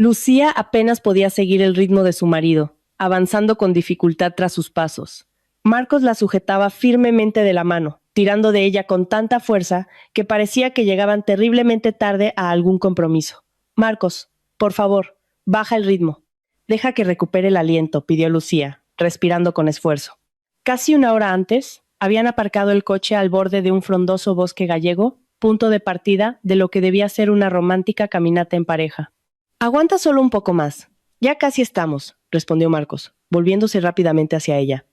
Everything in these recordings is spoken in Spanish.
Lucía apenas podía seguir el ritmo de su marido, avanzando con dificultad tras sus pasos. Marcos la sujetaba firmemente de la mano, tirando de ella con tanta fuerza que parecía que llegaban terriblemente tarde a algún compromiso. Marcos, por favor, baja el ritmo. Deja que recupere el aliento, pidió Lucía, respirando con esfuerzo. Casi una hora antes, habían aparcado el coche al borde de un frondoso bosque gallego, punto de partida de lo que debía ser una romántica caminata en pareja. Aguanta solo un poco más. Ya casi estamos, respondió Marcos, volviéndose rápidamente hacia ella.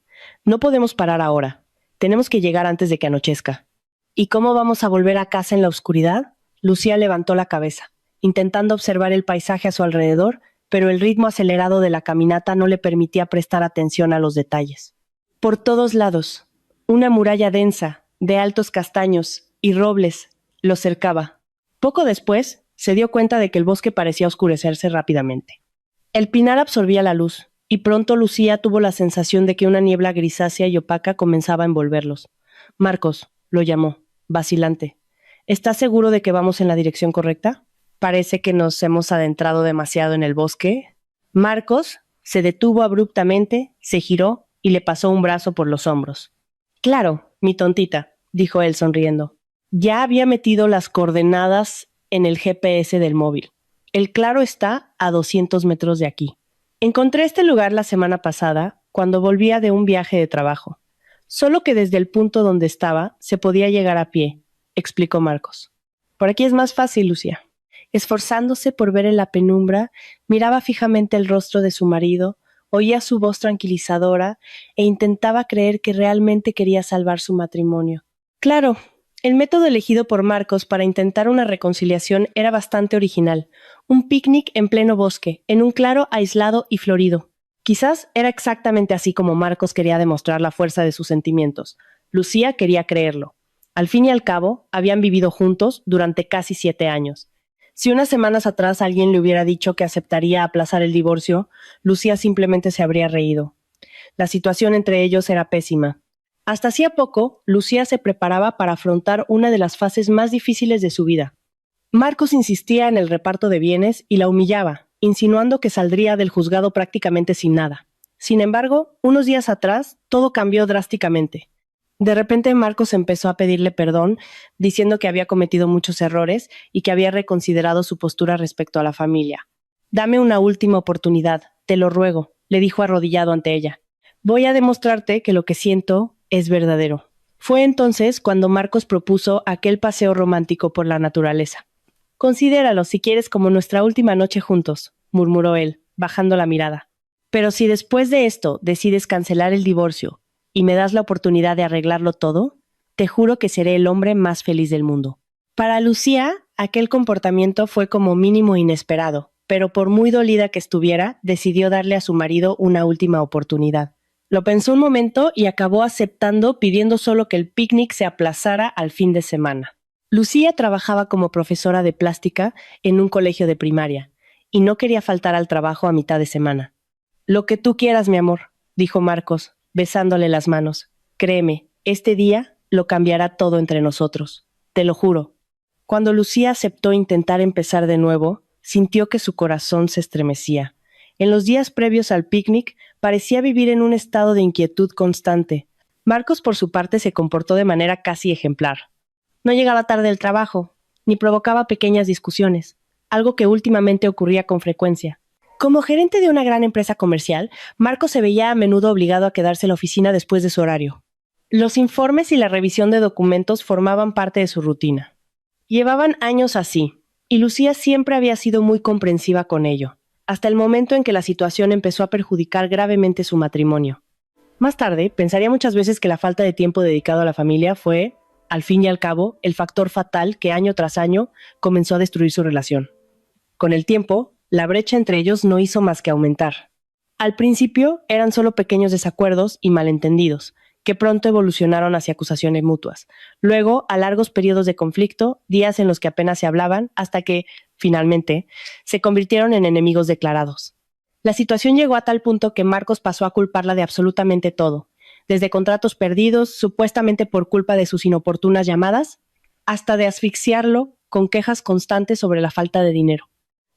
No podemos parar ahora. Tenemos que llegar antes de que anochezca. ¿Y cómo vamos a volver a casa en la oscuridad? Lucía levantó la cabeza, intentando observar el paisaje a su alrededor, pero el ritmo acelerado de la caminata no le permitía prestar atención a los detalles. Por todos lados, una muralla densa, de altos castaños y robles, los cercaba. Poco después, se dio cuenta de que el bosque parecía oscurecerse rápidamente. El pinar absorbía la luz, y pronto Lucía tuvo la sensación de que una niebla grisácea y opaca comenzaba a envolverlos. Marcos, lo llamó, vacilante. ¿Estás seguro de que vamos en la dirección correcta? Parece que nos hemos adentrado demasiado en el bosque. Marcos se detuvo abruptamente, se giró y le pasó un brazo por los hombros. Claro, mi tontita, dijo él sonriendo. Ya había metido las coordenadas en el GPS del móvil. El claro está a 200 metros de aquí. Encontré este lugar la semana pasada, cuando volvía de un viaje de trabajo. Solo que desde el punto donde estaba se podía llegar a pie, explicó Marcos. Por aquí es más fácil, Lucía. Esforzándose por ver en la penumbra, miraba fijamente el rostro de su marido, oía su voz tranquilizadora e intentaba creer que realmente quería salvar su matrimonio. Claro, el método elegido por Marcos para intentar una reconciliación era bastante original. Un picnic en pleno bosque, en un claro aislado y florido. Quizás era exactamente así como Marcos quería demostrar la fuerza de sus sentimientos. Lucía quería creerlo. Al fin y al cabo, habían vivido juntos durante casi 7 años. Si unas semanas atrás alguien le hubiera dicho que aceptaría aplazar el divorcio, Lucía simplemente se habría reído. La situación entre ellos era pésima. Hasta hacía poco, Lucía se preparaba para afrontar una de las fases más difíciles de su vida. Marcos insistía en el reparto de bienes y la humillaba, insinuando que saldría del juzgado prácticamente sin nada. Sin embargo, unos días atrás, todo cambió drásticamente. De repente Marcos empezó a pedirle perdón, diciendo que había cometido muchos errores y que había reconsiderado su postura respecto a la familia. «Dame una última oportunidad, te lo ruego», le dijo arrodillado ante ella. «Voy a demostrarte que lo que siento es verdadero». Fue entonces cuando Marcos propuso aquel paseo romántico por la naturaleza. «Considéralo si quieres como nuestra última noche juntos», murmuró él, bajando la mirada. «Pero si después de esto decides cancelar el divorcio y me das la oportunidad de arreglarlo todo, te juro que seré el hombre más feliz del mundo». Para Lucía, aquel comportamiento fue como mínimo inesperado, pero por muy dolida que estuviera, decidió darle a su marido una última oportunidad. Lo pensó un momento y acabó aceptando, pidiendo solo que el picnic se aplazara al fin de semana. Lucía trabajaba como profesora de plástica en un colegio de primaria y no quería faltar al trabajo a mitad de semana. «Lo que tú quieras, mi amor», dijo Marcos, besándole las manos. «Créeme, este día lo cambiará todo entre nosotros. Te lo juro». Cuando Lucía aceptó intentar empezar de nuevo, sintió que su corazón se estremecía. En los días previos al picnic, parecía vivir en un estado de inquietud constante. Marcos, por su parte, se comportó de manera casi ejemplar. No llegaba tarde del trabajo, ni provocaba pequeñas discusiones, algo que últimamente ocurría con frecuencia. Como gerente de una gran empresa comercial, Marcos se veía a menudo obligado a quedarse en la oficina después de su horario. Los informes y la revisión de documentos formaban parte de su rutina. Llevaban años así, y Lucía siempre había sido muy comprensiva con ello, hasta el momento en que la situación empezó a perjudicar gravemente su matrimonio. Más tarde, pensaría muchas veces que la falta de tiempo dedicado a la familia fue, al fin y al cabo, el factor fatal que año tras año comenzó a destruir su relación. Con el tiempo, la brecha entre ellos no hizo más que aumentar. Al principio eran solo pequeños desacuerdos y malentendidos, que pronto evolucionaron hacia acusaciones mutuas. Luego, a largos periodos de conflicto, días en los que apenas se hablaban, hasta que, finalmente, se convirtieron en enemigos declarados. La situación llegó a tal punto que Marcos pasó a culparla de absolutamente todo, desde contratos perdidos, supuestamente por culpa de sus inoportunas llamadas, hasta de asfixiarlo con quejas constantes sobre la falta de dinero.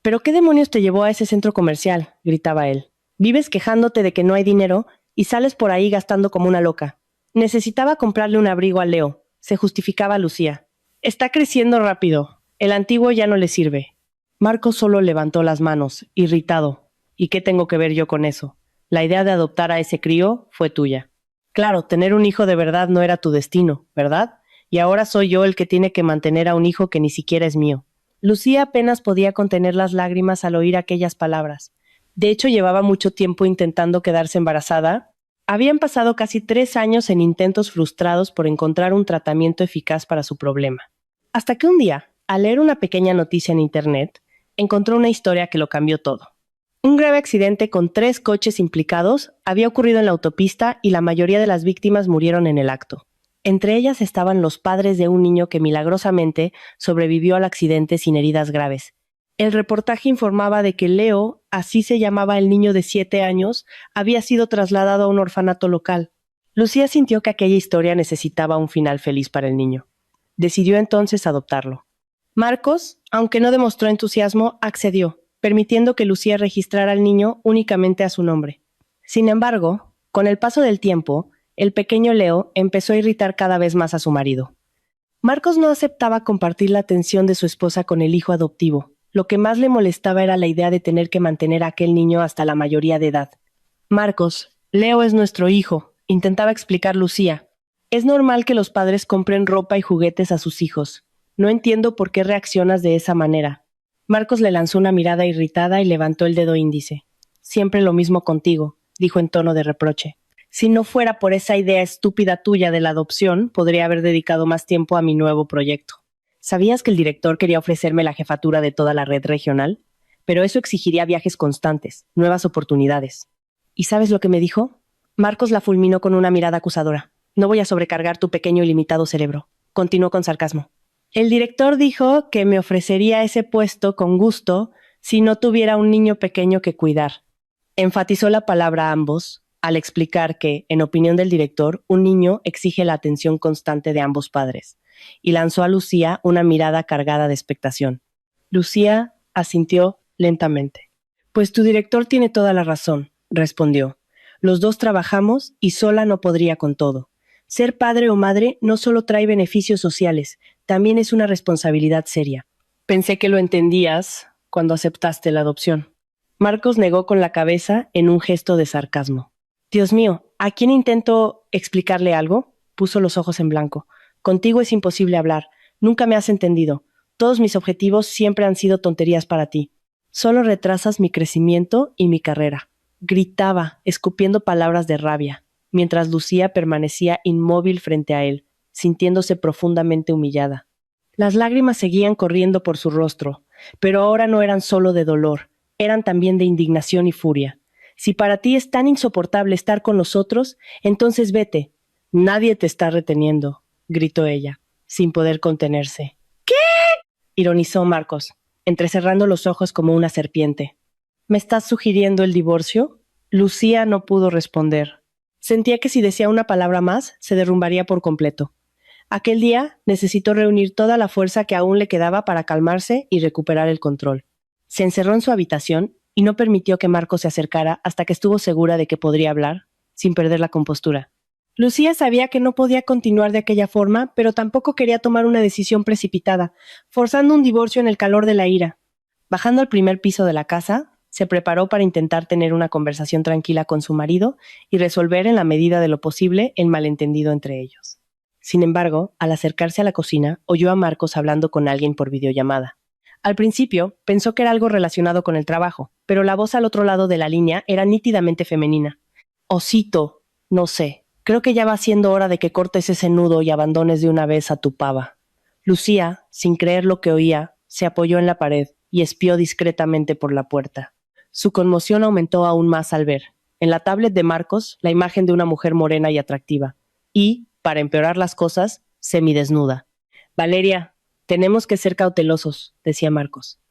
¿Pero qué demonios te llevó a ese centro comercial?, gritaba él. Vives quejándote de que no hay dinero y sales por ahí gastando como una loca. Necesitaba comprarle un abrigo a Leo, se justificaba Lucía. Está creciendo rápido. El antiguo ya no le sirve. Marcos solo levantó las manos, irritado. ¿Y qué tengo que ver yo con eso? La idea de adoptar a ese crío fue tuya. Claro, tener un hijo de verdad no era tu destino, ¿verdad? Y ahora soy yo el que tiene que mantener a un hijo que ni siquiera es mío. Lucía apenas podía contener las lágrimas al oír aquellas palabras. De hecho, llevaba mucho tiempo intentando quedarse embarazada. Habían pasado casi 3 años en intentos frustrados por encontrar un tratamiento eficaz para su problema. Hasta que un día, al leer una pequeña noticia en internet, encontró una historia que lo cambió todo. Un grave accidente con 3 coches implicados había ocurrido en la autopista y la mayoría de las víctimas murieron en el acto. Entre ellas estaban los padres de un niño que milagrosamente sobrevivió al accidente sin heridas graves. El reportaje informaba de que Leo, así se llamaba el niño de 7 años, había sido trasladado a un orfanato local. Lucía sintió que aquella historia necesitaba un final feliz para el niño. Decidió entonces adoptarlo. Marcos, aunque no demostró entusiasmo, accedió, permitiendo que Lucía registrara al niño únicamente a su nombre. Sin embargo, con el paso del tiempo, el pequeño Leo empezó a irritar cada vez más a su marido. Marcos no aceptaba compartir la atención de su esposa con el hijo adoptivo. Lo que más le molestaba era la idea de tener que mantener a aquel niño hasta la mayoría de edad. Marcos, Leo es nuestro hijo, intentaba explicar Lucía. Es normal que los padres compren ropa y juguetes a sus hijos. No entiendo por qué reaccionas de esa manera. Marcos le lanzó una mirada irritada y levantó el dedo índice. Siempre lo mismo contigo, dijo en tono de reproche. Si no fuera por esa idea estúpida tuya de la adopción, podría haber dedicado más tiempo a mi nuevo proyecto. ¿Sabías que el director quería ofrecerme la jefatura de toda la red regional? Pero eso exigiría viajes constantes, nuevas oportunidades. ¿Y sabes lo que me dijo? Marcos la fulminó con una mirada acusadora. No voy a sobrecargar tu pequeño y limitado cerebro. Continuó con sarcasmo. El director dijo que me ofrecería ese puesto con gusto si no tuviera un niño pequeño que cuidar. Enfatizó la palabra ambos al explicar que, en opinión del director, un niño exige la atención constante de ambos padres, y lanzó a Lucía una mirada cargada de expectación. Lucía asintió lentamente. Pues tu director tiene toda la razón, respondió. Los dos trabajamos y sola no podría con todo. Ser padre o madre no solo trae beneficios sociales, también es una responsabilidad seria. Pensé que lo entendías cuando aceptaste la adopción. Marcos negó con la cabeza en un gesto de sarcasmo. Dios mío, ¿a quién intento explicarle algo? Puso los ojos en blanco. Contigo es imposible hablar. Nunca me has entendido. Todos mis objetivos siempre han sido tonterías para ti. Solo retrasas mi crecimiento y mi carrera. Gritaba, escupiendo palabras de rabia, mientras Lucía permanecía inmóvil frente a él, sintiéndose profundamente humillada. Las lágrimas seguían corriendo por su rostro, pero ahora no eran solo de dolor, eran también de indignación y furia. Si para ti es tan insoportable estar con nosotros, entonces vete. Nadie te está reteniendo, gritó ella, sin poder contenerse. ¿Qué? Ironizó Marcos, entrecerrando los ojos como una serpiente. ¿Me estás sugiriendo el divorcio? Lucía no pudo responder. Sentía que si decía una palabra más, se derrumbaría por completo. Aquel día necesitó reunir toda la fuerza que aún le quedaba para calmarse y recuperar el control. Se encerró en su habitación y no permitió que Marcos se acercara hasta que estuvo segura de que podría hablar, sin perder la compostura. Lucía sabía que no podía continuar de aquella forma, pero tampoco quería tomar una decisión precipitada, forzando un divorcio en el calor de la ira. Bajando al primer piso de la casa, se preparó para intentar tener una conversación tranquila con su marido y resolver en la medida de lo posible el malentendido entre ellos. Sin embargo, al acercarse a la cocina, oyó a Marcos hablando con alguien por videollamada. Al principio, pensó que era algo relacionado con el trabajo, pero la voz al otro lado de la línea era nítidamente femenina. Osito, no sé, creo que ya va siendo hora de que cortes ese nudo y abandones de una vez a tu pava. Lucía, sin creer lo que oía, se apoyó en la pared y espió discretamente por la puerta. Su conmoción aumentó aún más al ver, en la tablet de Marcos, la imagen de una mujer morena y atractiva, y, para empeorar las cosas, semidesnuda. Valeria, tenemos que ser cautelosos, decía Marcos.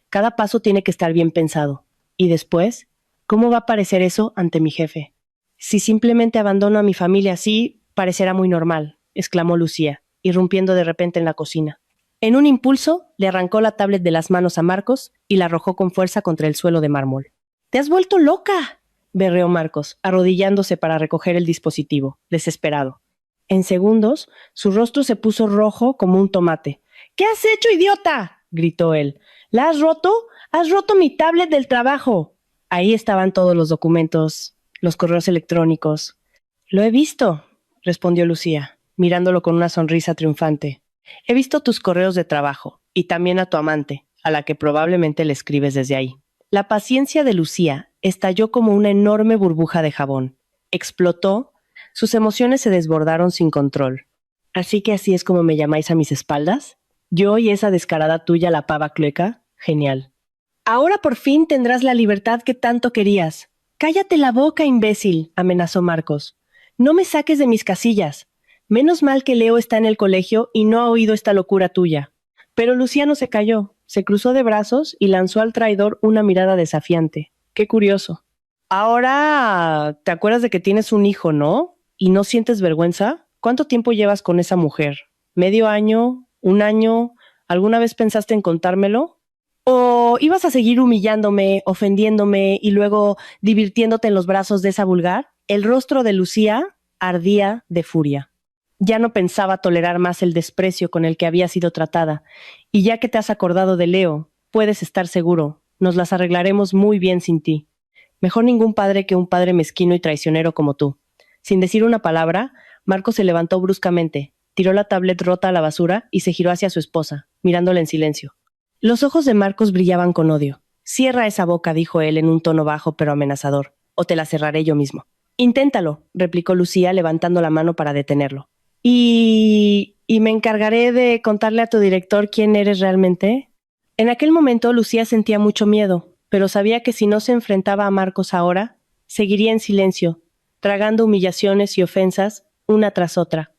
Cada paso tiene que estar bien pensado. Y después, ¿cómo va a parecer eso ante mi jefe? Si simplemente abandono a mi familia así, parecerá muy normal, exclamó Lucía, irrumpiendo de repente en la cocina. En un impulso, le arrancó la tablet de las manos a Marcos y la arrojó con fuerza contra el suelo de mármol. ¡Te has vuelto loca!, berreó Marcos, arrodillándose para recoger el dispositivo, desesperado. En segundos, su rostro se puso rojo como un tomate. ¿Qué has hecho, idiota?, gritó él. ¿La has roto? ¡Has roto mi tablet del trabajo! Ahí estaban todos los documentos, los correos electrónicos. Lo he visto, respondió Lucía, mirándolo con una sonrisa triunfante. He visto tus correos de trabajo, y también a tu amante, a la que probablemente le escribes desde ahí. La paciencia de Lucía estalló como una enorme burbuja de jabón. Explotó, sus emociones se desbordaron sin control. ¿Así que así es como me llamáis a mis espaldas? ¿Yo y esa descarada tuya, la pava clueca? Genial. Ahora por fin tendrás la libertad que tanto querías. Cállate la boca, imbécil, amenazó Marcos. No me saques de mis casillas. Menos mal que Leo está en el colegio y no ha oído esta locura tuya. Pero Luciano se calló, se cruzó de brazos y lanzó al traidor una mirada desafiante. Qué curioso. Ahora, ¿te acuerdas de que tienes un hijo, no? ¿Y no sientes vergüenza? ¿Cuánto tiempo llevas con esa mujer? ¿Medio año? ¿Un año? ¿Alguna vez pensaste en contármelo? ¿O ibas a seguir humillándome, ofendiéndome y luego divirtiéndote en los brazos de esa vulgar? El rostro de Lucía ardía de furia. Ya no pensaba tolerar más el desprecio con el que había sido tratada, y ya que te has acordado de Leo, puedes estar seguro, nos las arreglaremos muy bien sin ti. Mejor ningún padre que un padre mezquino y traicionero como tú. Sin decir una palabra, Marco se levantó bruscamente, tiró la tablet rota a la basura y se giró hacia su esposa, mirándola en silencio. Los ojos de Marcos brillaban con odio. Cierra esa boca, dijo él en un tono bajo pero amenazador, o te la cerraré yo mismo. Inténtalo, replicó Lucía levantando la mano para detenerlo. Y me encargaré de contarle a tu director quién eres realmente. En aquel momento Lucía sentía mucho miedo, pero sabía que si no se enfrentaba a Marcos ahora, seguiría en silencio, tragando humillaciones y ofensas una tras otra.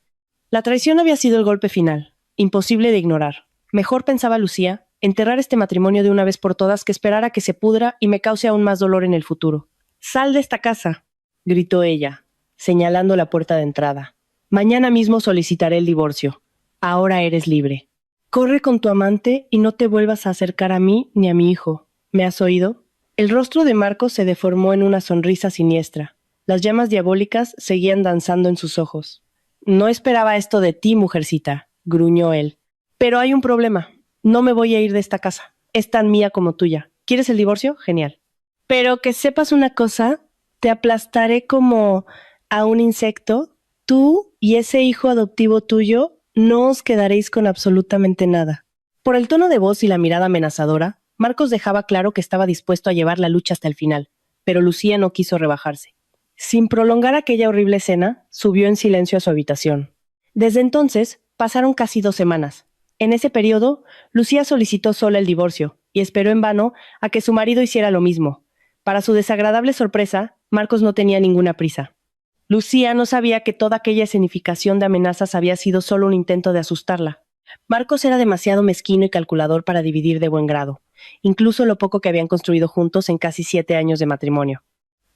La traición había sido el golpe final, imposible de ignorar. Mejor, pensaba Lucía, enterrar este matrimonio de una vez por todas que esperar a que se pudra y me cause aún más dolor en el futuro. «¡Sal de esta casa!», gritó ella, señalando la puerta de entrada. «Mañana mismo solicitaré el divorcio. Ahora eres libre. Corre con tu amante y no te vuelvas a acercar a mí ni a mi hijo. ¿Me has oído?». El rostro de Marcos se deformó en una sonrisa siniestra. Las llamas diabólicas seguían danzando en sus ojos. «No esperaba esto de ti, mujercita», gruñó él. «Pero hay un problema. No me voy a ir de esta casa. Es tan mía como tuya. ¿Quieres el divorcio? Genial. Pero que sepas una cosa, te aplastaré como a un insecto. Tú y ese hijo adoptivo tuyo no os quedaréis con absolutamente nada». Por el tono de voz y la mirada amenazadora, Marcos dejaba claro que estaba dispuesto a llevar la lucha hasta el final, pero Lucía no quiso rebajarse. Sin prolongar aquella horrible escena, subió en silencio a su habitación. Desde entonces, pasaron casi 2 semanas. En ese periodo, Lucía solicitó sola el divorcio y esperó en vano a que su marido hiciera lo mismo. Para su desagradable sorpresa, Marcos no tenía ninguna prisa. Lucía no sabía que toda aquella escenificación de amenazas había sido solo un intento de asustarla. Marcos era demasiado mezquino y calculador para dividir de buen grado, incluso lo poco que habían construido juntos en casi 7 años de matrimonio.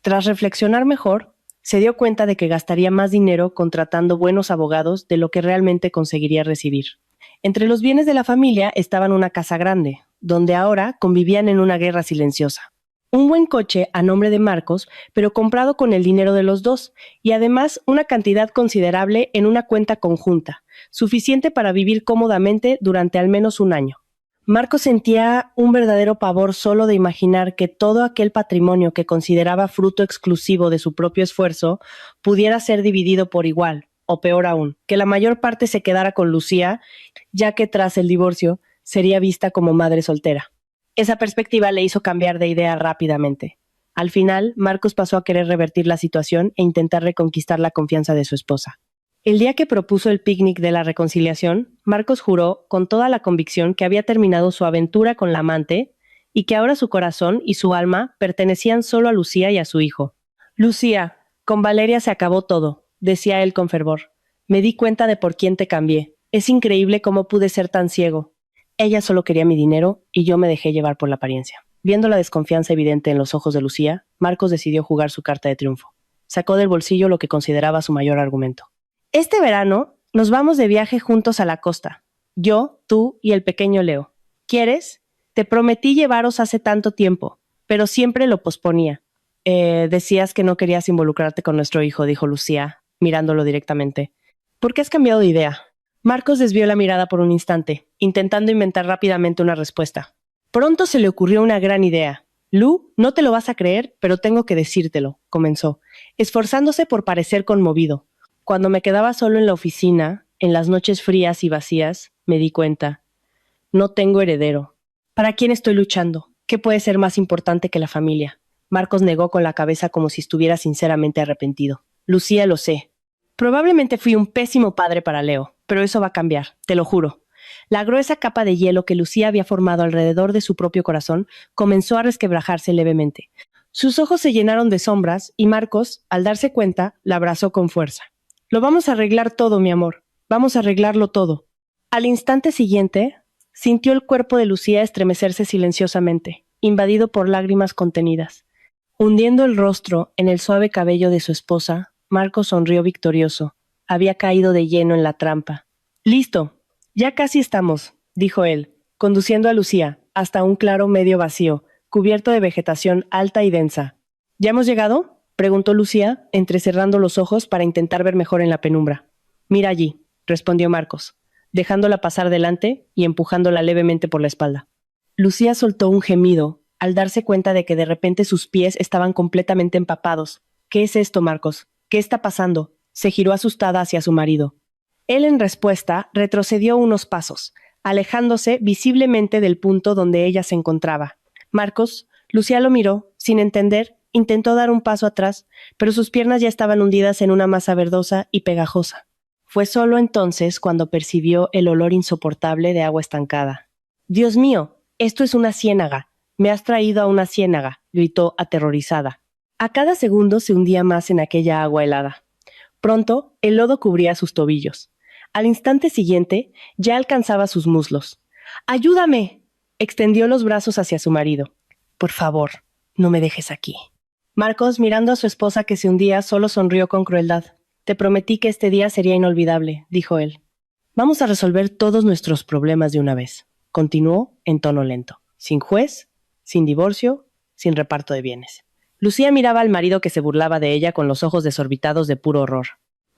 Tras reflexionar mejor, se dio cuenta de que gastaría más dinero contratando buenos abogados de lo que realmente conseguiría recibir. Entre los bienes de la familia estaban una casa grande, donde ahora convivían en una guerra silenciosa. Un buen coche a nombre de Marcos, pero comprado con el dinero de los dos, y además una cantidad considerable en una cuenta conjunta, suficiente para vivir cómodamente durante al menos un año. Marcos sentía un verdadero pavor solo de imaginar que todo aquel patrimonio que consideraba fruto exclusivo de su propio esfuerzo pudiera ser dividido por igual, o peor aún, que la mayor parte se quedara con Lucía, ya que tras el divorcio sería vista como madre soltera. Esa perspectiva le hizo cambiar de idea rápidamente. Al final, Marcos pasó a querer revertir la situación e intentar reconquistar la confianza de su esposa. El día que propuso el picnic de la reconciliación, Marcos juró con toda la convicción que había terminado su aventura con la amante y que ahora su corazón y su alma pertenecían solo a Lucía y a su hijo. «Lucía, con Valeria se acabó todo», decía él con fervor. «Me di cuenta de por quién te cambié. Es increíble cómo pude ser tan ciego. Ella solo quería mi dinero y yo me dejé llevar por la apariencia». Viendo la desconfianza evidente en los ojos de Lucía, Marcos decidió jugar su carta de triunfo. Sacó del bolsillo lo que consideraba su mayor argumento. «Este verano nos vamos de viaje juntos a la costa. Yo, tú y el pequeño Leo. ¿Quieres? Te prometí llevaros hace tanto tiempo, pero siempre lo posponía. Decías que no querías involucrarte con nuestro hijo, dijo Lucía, mirándolo directamente. ¿Por qué has cambiado de idea? Marcos desvió la mirada por un instante, intentando inventar rápidamente una respuesta. Pronto se le ocurrió una gran idea. Lu, no te lo vas a creer, pero tengo que decírtelo, comenzó, esforzándose por parecer conmovido. Cuando me quedaba solo en la oficina, en las noches frías y vacías, me di cuenta. No tengo heredero. ¿Para quién estoy luchando? ¿Qué puede ser más importante que la familia? Marcos negó con la cabeza como si estuviera sinceramente arrepentido. Lucía, lo sé. Probablemente fui un pésimo padre para Leo, pero eso va a cambiar, te lo juro. La gruesa capa de hielo que Lucía había formado alrededor de su propio corazón comenzó a resquebrajarse levemente. Sus ojos se llenaron de sombras y Marcos, al darse cuenta, la abrazó con fuerza. Lo vamos a arreglar todo, mi amor. Vamos a arreglarlo todo. Al instante siguiente, sintió el cuerpo de Lucía estremecerse silenciosamente, invadido por lágrimas contenidas. Hundiendo el rostro en el suave cabello de su esposa, Marcos sonrió victorioso. Había caído de lleno en la trampa. «Listo, ya casi estamos», dijo él, conduciendo a Lucía hasta un claro medio vacío, cubierto de vegetación alta y densa. «¿Ya hemos llegado?», preguntó Lucía, entrecerrando los ojos para intentar ver mejor en la penumbra. «Mira allí», respondió Marcos, dejándola pasar delante y empujándola levemente por la espalda. Lucía soltó un gemido al darse cuenta de que de repente sus pies estaban completamente empapados. «¿Qué es esto, Marcos? ¿Qué está pasando?», se giró asustada hacia su marido. Él, en respuesta, retrocedió unos pasos, alejándose visiblemente del punto donde ella se encontraba. Marcos, Lucía lo miró, sin entender, intentó dar un paso atrás, pero sus piernas ya estaban hundidas en una masa verdosa y pegajosa. Fue solo entonces cuando percibió el olor insoportable de agua estancada. «Dios mío, esto es una ciénaga. Me has traído a una ciénaga», gritó aterrorizada. A cada segundo se hundía más en aquella agua helada. Pronto, el lodo cubría sus tobillos. Al instante siguiente, ya alcanzaba sus muslos. «¡Ayúdame!», extendió los brazos hacia su marido. «Por favor, no me dejes aquí». Marcos, mirando a su esposa que se hundía, solo sonrió con crueldad. «Te prometí que este día sería inolvidable», dijo él. «Vamos a resolver todos nuestros problemas de una vez», continuó en tono lento. «Sin juez, sin divorcio, sin reparto de bienes». Lucía miraba al marido que se burlaba de ella con los ojos desorbitados de puro horror.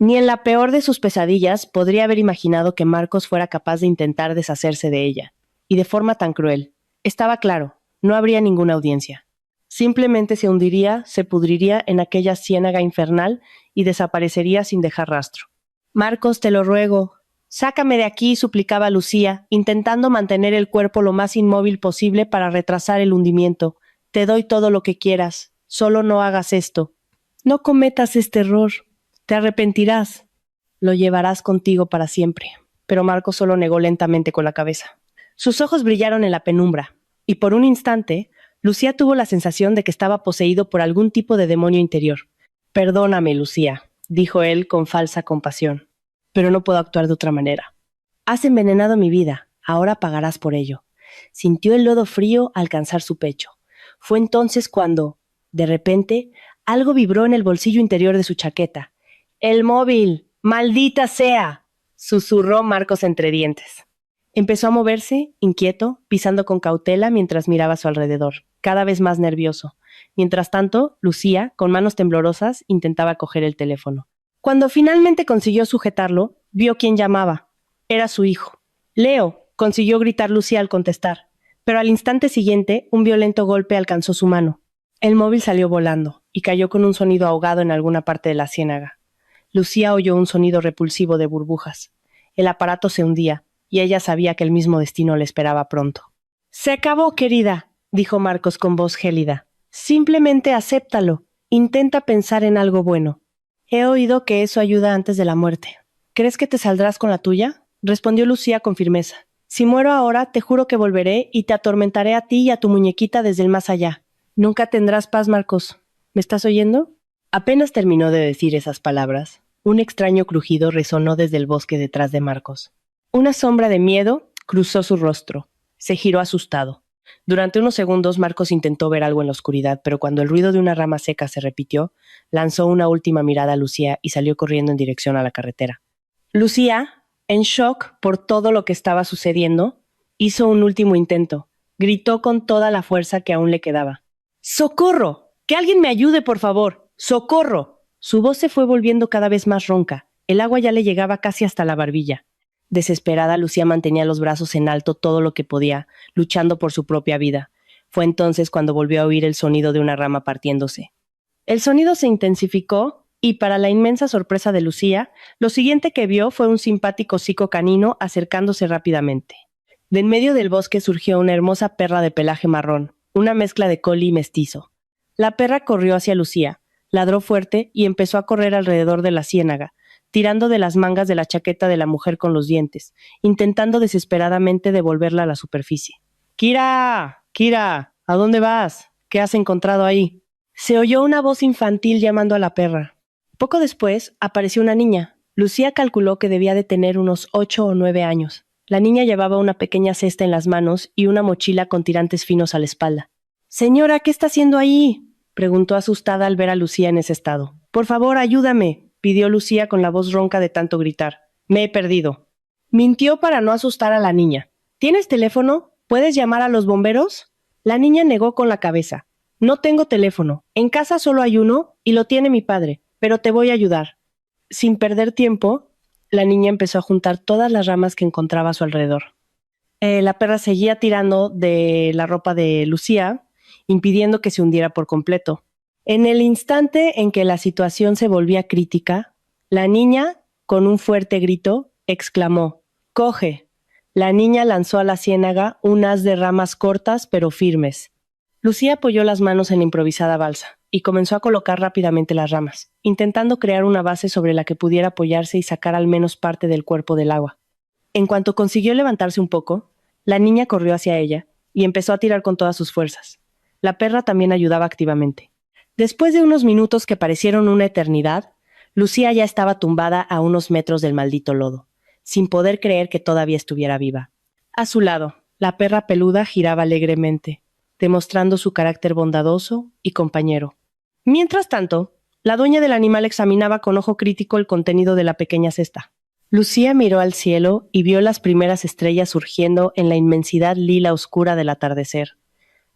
Ni en la peor de sus pesadillas podría haber imaginado que Marcos fuera capaz de intentar deshacerse de ella. Y de forma tan cruel. Estaba claro, no habría ninguna audiencia. Simplemente se hundiría, se pudriría en aquella ciénaga infernal y desaparecería sin dejar rastro. «Marcos, te lo ruego. Sácame de aquí», suplicaba Lucía, intentando mantener el cuerpo lo más inmóvil posible para retrasar el hundimiento. «Te doy todo lo que quieras. Solo no hagas esto. No cometas este error. Te arrepentirás. Lo llevarás contigo para siempre». Pero Marcos solo negó lentamente con la cabeza. Sus ojos brillaron en la penumbra, y por un instante, Lucía tuvo la sensación de que estaba poseído por algún tipo de demonio interior. «Perdóname, Lucía», dijo él con falsa compasión, «pero no puedo actuar de otra manera. Has envenenado mi vida, ahora pagarás por ello». Sintió el lodo frío alcanzar su pecho. Fue entonces cuando, de repente, algo vibró en el bolsillo interior de su chaqueta. «¡El móvil! ¡Maldita sea!», susurró Marcos entre dientes. Empezó a moverse, inquieto, pisando con cautela mientras miraba a su alrededor, cada vez más nervioso. Mientras tanto, Lucía, con manos temblorosas, intentaba coger el teléfono. Cuando finalmente consiguió sujetarlo, vio quién llamaba. Era su hijo. «Leo», consiguió gritar Lucía al contestar, pero al instante siguiente un violento golpe alcanzó su mano. El móvil salió volando y cayó con un sonido ahogado en alguna parte de la ciénaga. Lucía oyó un sonido repulsivo de burbujas. El aparato se hundía, y ella sabía que el mismo destino le esperaba pronto. «Se acabó, querida», dijo Marcos con voz gélida. «Simplemente acéptalo. Intenta pensar en algo bueno. He oído que eso ayuda antes de la muerte. ¿Crees que te saldrás con la tuya?», respondió Lucía con firmeza. «Si muero ahora, te juro que volveré y te atormentaré a ti y a tu muñequita desde el más allá. Nunca tendrás paz, Marcos. ¿Me estás oyendo?». Apenas terminó de decir esas palabras, un extraño crujido resonó desde el bosque detrás de Marcos. Una sombra de miedo cruzó su rostro. Se giró asustado. Durante unos segundos Marcos intentó ver algo en la oscuridad, pero cuando el ruido de una rama seca se repitió, lanzó una última mirada a Lucía y salió corriendo en dirección a la carretera. «Lucía», En shock por todo lo que estaba sucediendo, hizo un último intento. Gritó con toda la fuerza que aún le quedaba. ¡Socorro! ¡Que alguien me ayude, por favor! ¡Socorro! Su voz se fue volviendo cada vez más ronca. El agua ya le llegaba casi hasta la barbilla. Desesperada, Lucía mantenía los brazos en alto todo lo que podía, luchando por su propia vida. Fue entonces cuando volvió a oír el sonido de una rama partiéndose. El sonido se intensificó y, para la inmensa sorpresa de Lucía, lo siguiente que vio fue un simpático hocico canino acercándose rápidamente. De en medio del bosque surgió una hermosa perra de pelaje marrón, una mezcla de collie y mestizo. La perra corrió hacia Lucía, ladró fuerte y empezó a correr alrededor de la ciénaga, tirando de las mangas de la chaqueta de la mujer con los dientes, intentando desesperadamente devolverla a la superficie. ¡Kira! ¡Kira! ¿A dónde vas? ¿Qué has encontrado ahí? Se oyó una voz infantil llamando a la perra. Poco después apareció una niña. Lucía calculó que debía de tener unos 8 o 9 años. La niña llevaba una pequeña cesta en las manos y una mochila con tirantes finos a la espalda. «Señora, ¿qué está haciendo ahí?», preguntó asustada al ver a Lucía en ese estado. «Por favor, ayúdame», pidió Lucía con la voz ronca de tanto gritar. «Me he perdido». Mintió para no asustar a la niña. «¿Tienes teléfono? ¿Puedes llamar a los bomberos?». La niña negó con la cabeza. «No tengo teléfono. En casa solo hay uno y lo tiene mi padre, pero te voy a ayudar». Sin perder tiempo, la niña empezó a juntar todas las ramas que encontraba a su alrededor. La perra seguía tirando de la ropa de Lucía, impidiendo que se hundiera por completo. En el instante en que la situación se volvía crítica, la niña, con un fuerte grito, exclamó: «¡Coge!». La niña lanzó a la ciénaga un haz de ramas cortas pero firmes. Lucía apoyó las manos en la improvisada balsa y comenzó a colocar rápidamente las ramas, intentando crear una base sobre la que pudiera apoyarse y sacar al menos parte del cuerpo del agua. En cuanto consiguió levantarse un poco, la niña corrió hacia ella y empezó a tirar con todas sus fuerzas. La perra también ayudaba activamente. Después de unos minutos que parecieron una eternidad, Lucía ya estaba tumbada a unos metros del maldito lodo, sin poder creer que todavía estuviera viva. A su lado, la perra peluda giraba alegremente, demostrando su carácter bondadoso y compañero. Mientras tanto, la dueña del animal examinaba con ojo crítico el contenido de la pequeña cesta. Lucía miró al cielo y vio las primeras estrellas surgiendo en la inmensidad lila oscura del atardecer.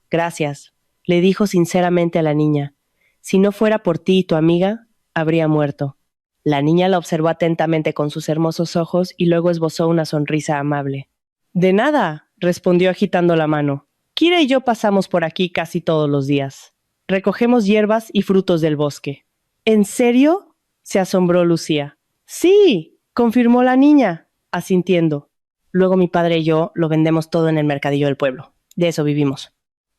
«Gracias», le dijo sinceramente a la niña. «Si no fuera por ti y tu amiga, habría muerto». La niña la observó atentamente con sus hermosos ojos y luego esbozó una sonrisa amable. «De nada», respondió agitando la mano. «Kira y yo pasamos por aquí casi todos los días. Recogemos hierbas y frutos del bosque». «¿En serio?», se asombró Lucía. «Sí», confirmó la niña, asintiendo. «Luego mi padre y yo lo vendemos todo en el mercadillo del pueblo. De eso vivimos».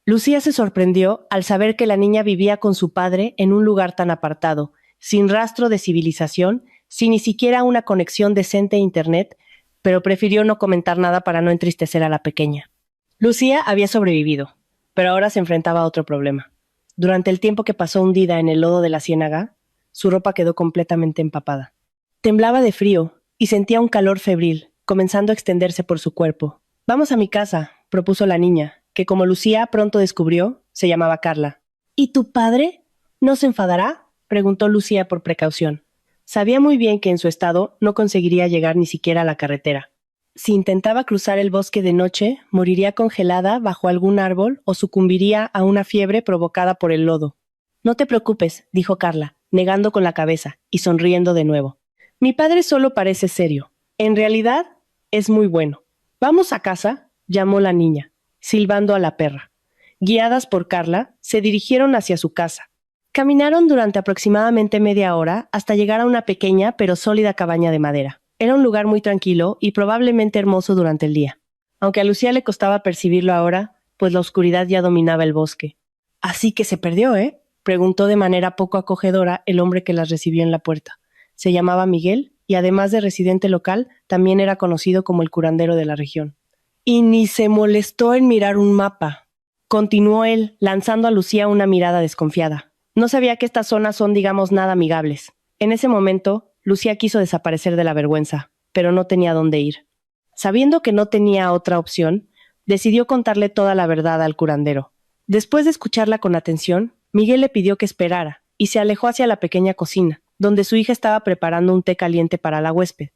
Lucía se sorprendió al saber que la niña vivía con su padre en un lugar tan apartado, sin rastro de civilización, sin ni siquiera una conexión decente a internet, pero prefirió no comentar nada para no entristecer a la pequeña. Lucía había sobrevivido, pero ahora se enfrentaba a otro problema. Durante el tiempo que pasó hundida en el lodo de la ciénaga, su ropa quedó completamente empapada. Temblaba de frío y sentía un calor febril, comenzando a extenderse por su cuerpo. «Vamos a mi casa», propuso la niña, que como Lucía pronto descubrió, se llamaba Carla. «¿Y tu padre? ¿No se enfadará?», preguntó Lucía por precaución. Sabía muy bien que en su estado no conseguiría llegar ni siquiera a la carretera. Si intentaba cruzar el bosque de noche, moriría congelada bajo algún árbol o sucumbiría a una fiebre provocada por el lodo. «No te preocupes», dijo Carla, negando con la cabeza y sonriendo de nuevo. «Mi padre solo parece serio. En realidad, es muy bueno». «Vamos a casa», llamó la niña, silbando a la perra. Guiadas por Carla, se dirigieron hacia su casa. Caminaron durante aproximadamente media hora hasta llegar a una pequeña pero sólida cabaña de madera. Era un lugar muy tranquilo y probablemente hermoso durante el día, aunque a Lucía le costaba percibirlo ahora, pues la oscuridad ya dominaba el bosque. «Así que se perdió, ¿eh?», preguntó de manera poco acogedora el hombre que las recibió en la puerta. Se llamaba Miguel y además de residente local, también era conocido como el curandero de la región. «Y ni se molestó en mirar un mapa», continuó él, lanzando a Lucía una mirada desconfiada. «No sabía que estas zonas son, digamos, nada amigables». En ese momento, Lucía quiso desaparecer de la vergüenza, pero no tenía dónde ir. Sabiendo que no tenía otra opción, decidió contarle toda la verdad al curandero. Después de escucharla con atención, Miguel le pidió que esperara y se alejó hacia la pequeña cocina, donde su hija estaba preparando un té caliente para la huésped.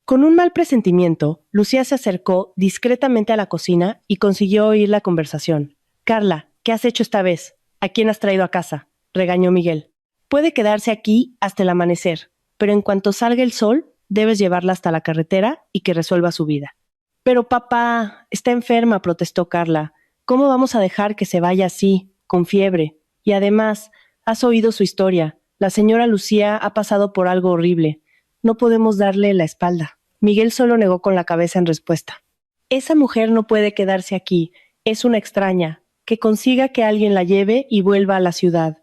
Con un mal presentimiento, Lucía se acercó discretamente a la cocina y consiguió oír la conversación. «Carla, ¿qué has hecho esta vez? ¿A quién has traído a casa?», regañó Miguel. «Puede quedarse aquí hasta el amanecer, pero en cuanto salga el sol, debes llevarla hasta la carretera y que resuelva su vida». «Pero papá, está enferma», protestó Carla. «¿Cómo vamos a dejar que se vaya así, con fiebre? Y además, has oído su historia. La señora Lucía ha pasado por algo horrible. No podemos darle la espalda». Miguel solo negó con la cabeza en respuesta. «Esa mujer no puede quedarse aquí. Es una extraña. Que consiga que alguien la lleve y vuelva a la ciudad».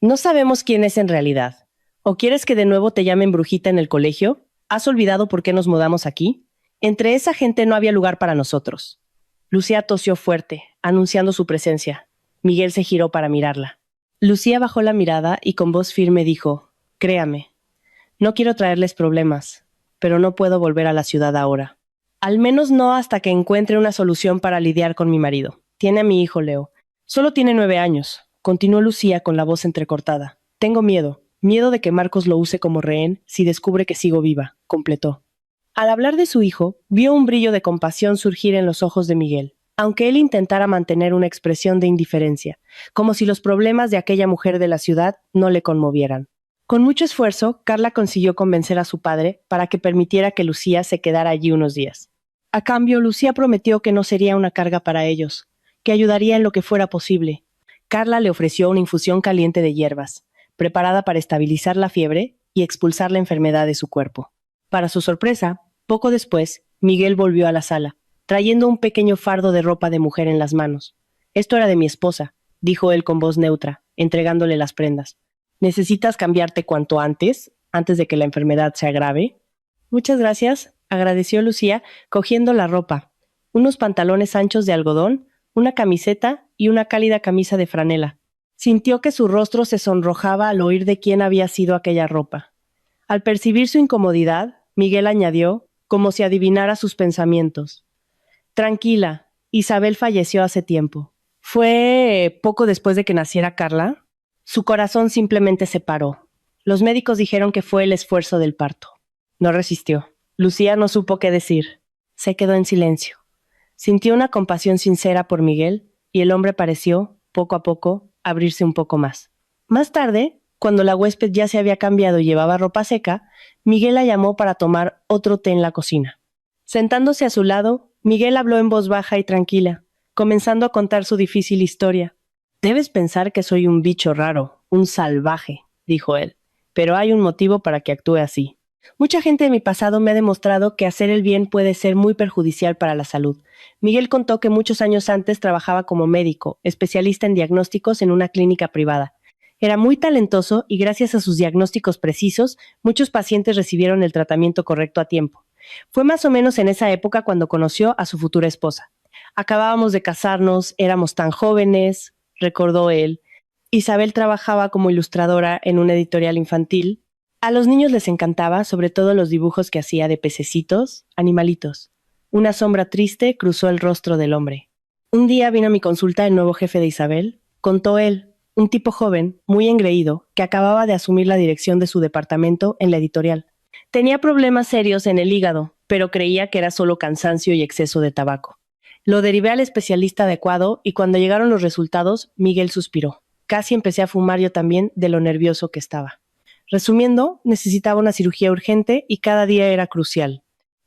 «No sabemos quién es en realidad. ¿O quieres que de nuevo te llamen brujita en el colegio? ¿Has olvidado por qué nos mudamos aquí? Entre esa gente no había lugar para nosotros». Lucía tosió fuerte, anunciando su presencia. Miguel se giró para mirarla. Lucía bajó la mirada y con voz firme dijo: «Créame, no quiero traerles problemas, pero no puedo volver a la ciudad ahora. Al menos no hasta que encuentre una solución para lidiar con mi marido. Tiene a mi hijo Leo. Solo tiene 9 años», continuó Lucía con la voz entrecortada. «Tengo miedo de que Marcos lo use como rehén si descubre que sigo viva», completó. Al hablar de su hijo, vio un brillo de compasión surgir en los ojos de Miguel, aunque él intentara mantener una expresión de indiferencia, como si los problemas de aquella mujer de la ciudad no le conmovieran. Con mucho esfuerzo, Carla consiguió convencer a su padre para que permitiera que Lucía se quedara allí unos días. A cambio, Lucía prometió que no sería una carga para ellos, que ayudaría en lo que fuera posible. Carla le ofreció una infusión caliente de hierbas, preparada para estabilizar la fiebre y expulsar la enfermedad de su cuerpo. Para su sorpresa, poco después, Miguel volvió a la sala, trayendo un pequeño fardo de ropa de mujer en las manos. «Esto era de mi esposa», dijo él con voz neutra, entregándole las prendas. «¿Necesitas cambiarte cuanto antes de que la enfermedad se agrave?» «Muchas gracias», agradeció Lucía, cogiendo la ropa. Unos pantalones anchos de algodón, una camiseta y una cálida camisa de franela. Sintió que su rostro se sonrojaba al oír de quién había sido aquella ropa. Al percibir su incomodidad, Miguel añadió, como si adivinara sus pensamientos: «Tranquila, Isabel falleció hace tiempo». «¿Fue poco después de que naciera Carla?» Su corazón simplemente se paró. Los médicos dijeron que fue el esfuerzo del parto. No resistió. Lucía no supo qué decir. Se quedó en silencio. Sintió una compasión sincera por Miguel y el hombre pareció, poco a poco, abrirse un poco más. Más tarde, cuando la huésped ya se había cambiado y llevaba ropa seca, Miguel la llamó para tomar otro té en la cocina. Sentándose a su lado, Miguel habló en voz baja y tranquila, comenzando a contar su difícil historia. «Debes pensar que soy un bicho raro, un salvaje», dijo él, «pero hay un motivo para que actúe así. Mucha gente de mi pasado me ha demostrado que hacer el bien puede ser muy perjudicial para la salud». Miguel contó que muchos años antes trabajaba como médico, especialista en diagnósticos en una clínica privada. Era muy talentoso y gracias a sus diagnósticos precisos, muchos pacientes recibieron el tratamiento correcto a tiempo. Fue más o menos en esa época cuando conoció a su futura esposa. «Acabábamos de casarnos, éramos tan jóvenes», recordó él. Isabel trabajaba como ilustradora en una editorial infantil. A los niños les encantaba, sobre todo los dibujos que hacía de pececitos, animalitos. Una sombra triste cruzó el rostro del hombre. «Un día vino a mi consulta el nuevo jefe de Isabel», contó él, un tipo joven, muy engreído, que acababa de asumir la dirección de su departamento en la editorial. Tenía problemas serios en el hígado, pero creía que era solo cansancio y exceso de tabaco. Lo derivé al especialista adecuado y cuando llegaron los resultados, Miguel suspiró. Casi empecé a fumar yo también de lo nervioso que estaba. Resumiendo, necesitaba una cirugía urgente y cada día era crucial.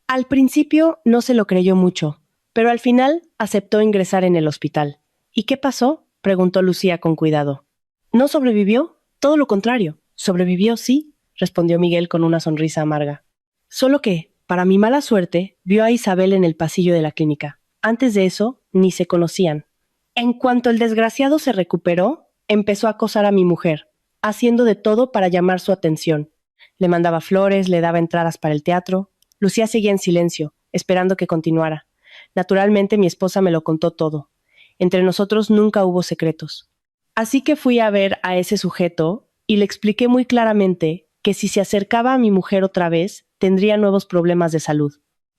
Al principio no se lo creyó mucho, pero al final aceptó ingresar en el hospital. «¿Y qué pasó?», preguntó Lucía con cuidado. «¿No sobrevivió? Todo lo contrario. Sobrevivió, sí», respondió Miguel con una sonrisa amarga. «Solo que, para mi mala suerte, vio a Isabel en el pasillo de la clínica. Antes de eso, ni se conocían. En cuanto el desgraciado se recuperó, empezó a acosar a mi mujer, haciendo de todo para llamar su atención. Le mandaba flores, le daba entradas para el teatro. Lucía seguía en silencio, esperando que continuara. Naturalmente mi esposa me lo contó todo. Entre nosotros nunca hubo secretos. Así que fui a ver a ese sujeto y le expliqué muy claramente que si se acercaba a mi mujer otra vez, tendría nuevos problemas de salud.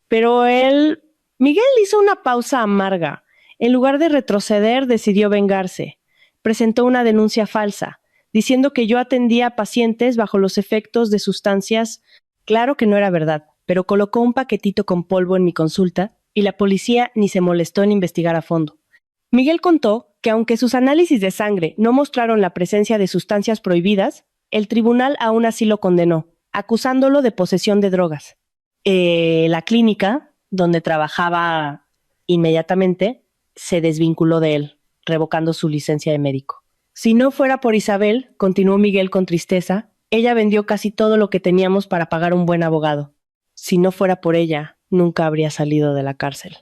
Pero él... Miguel hizo una pausa amarga. En lugar de retroceder, decidió vengarse. Presentó una denuncia falsa, diciendo que yo atendía a pacientes bajo los efectos de sustancias. Claro que no era verdad. pero colocó un paquetito con polvo en mi consulta y la policía ni se molestó en investigar a fondo. Miguel contó que aunque sus análisis de sangre no mostraron la presencia de sustancias prohibidas, el tribunal aún así lo condenó, acusándolo de posesión de drogas. La clínica, donde trabajaba inmediatamente, se desvinculó de él, revocando su licencia de médico. Si no fuera por Isabel, continuó Miguel con tristeza, ella vendió casi todo lo que teníamos para pagar un buen abogado. Si no fuera por ella, nunca habría salido de la cárcel.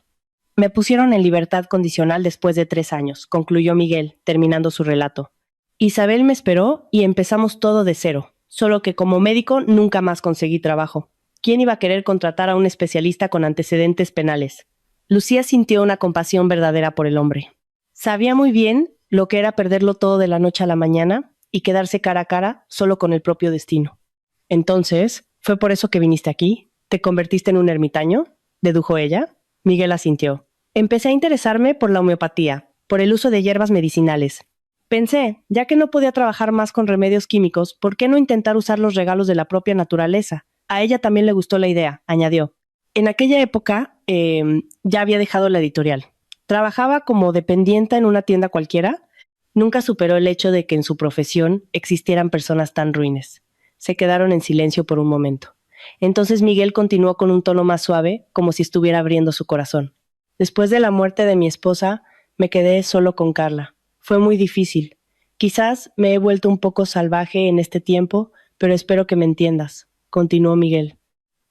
Me pusieron en libertad condicional después de 3 años, concluyó Miguel, terminando su relato. Isabel me esperó y empezamos todo de cero, solo que como médico nunca más conseguí trabajo. ¿Quién iba a querer contratar a un especialista con antecedentes penales? Lucía sintió una compasión verdadera por el hombre. Sabía muy bien lo que era perderlo todo de la noche a la mañana y quedarse cara a cara solo con el propio destino. Entonces, ¿fue por eso que viniste aquí? ¿Te convertiste en un ermitaño?, dedujo ella. Miguel asintió. Empecé a interesarme por la homeopatía, por el uso de hierbas medicinales. Pensé, ya que no podía trabajar más con remedios químicos, ¿por qué no intentar usar los regalos de la propia naturaleza? A ella también le gustó la idea, añadió. En aquella época, ya había dejado la editorial. Trabajaba como dependienta en una tienda cualquiera. Nunca superó el hecho de que en su profesión existieran personas tan ruines. Se quedaron en silencio por un momento. Entonces Miguel continuó con un tono más suave, como si estuviera abriendo su corazón. Después de la muerte de mi esposa, me quedé solo con Carla. Fue muy difícil. Quizás me he vuelto un poco salvaje en este tiempo, pero espero que me entiendas, continuó Miguel.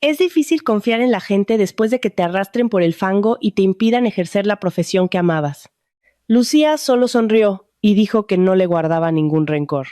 Es difícil confiar en la gente después de que te arrastren por el fango y te impidan ejercer la profesión que amabas. Lucía solo sonrió y dijo que no le guardaba ningún rencor.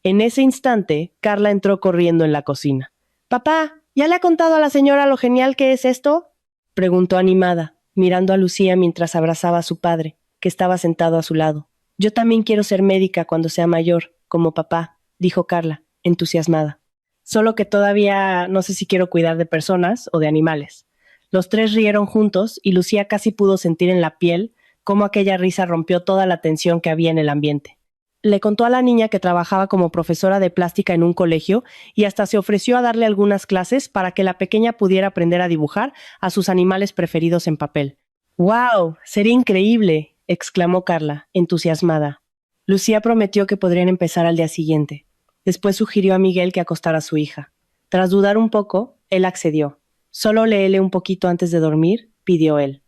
En ese instante, Carla entró corriendo en la cocina. «Papá, ¿ya le ha contado a la señora lo genial que es esto?», preguntó animada, mirando a Lucía mientras abrazaba a su padre, que estaba sentado a su lado. «Yo también quiero ser médica cuando sea mayor, como papá», dijo Carla, entusiasmada. «Solo que todavía no sé si quiero cuidar de personas o de animales». Los tres rieron juntos y Lucía casi pudo sentir en la piel cómo aquella risa rompió toda la tensión que había en el ambiente. Le contó a la niña que trabajaba como profesora de plástica en un colegio y hasta se ofreció a darle algunas clases para que la pequeña pudiera aprender a dibujar a sus animales preferidos en papel. «¡Wow! Sería increíble», exclamó Carla, entusiasmada. Lucía prometió que podrían empezar al día siguiente. Después sugirió a Miguel que acostara a su hija. Tras dudar un poco, él accedió. «Solo léele un poquito antes de dormir», pidió él.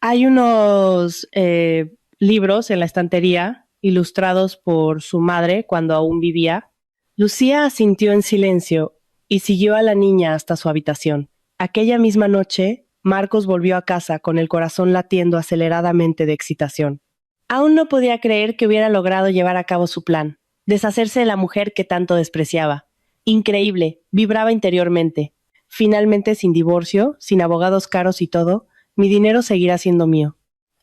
Hay unos libros en la estantería, ilustrados por su madre cuando aún vivía. Lucía asintió en silencio y siguió a la niña hasta su habitación. Aquella misma noche, Marcos volvió a casa con el corazón latiendo aceleradamente de excitación. Aún no podía creer que hubiera logrado llevar a cabo su plan, deshacerse de la mujer que tanto despreciaba. Increíble, vibraba interiormente. Finalmente, sin divorcio, sin abogados caros y todo, mi dinero seguirá siendo mío.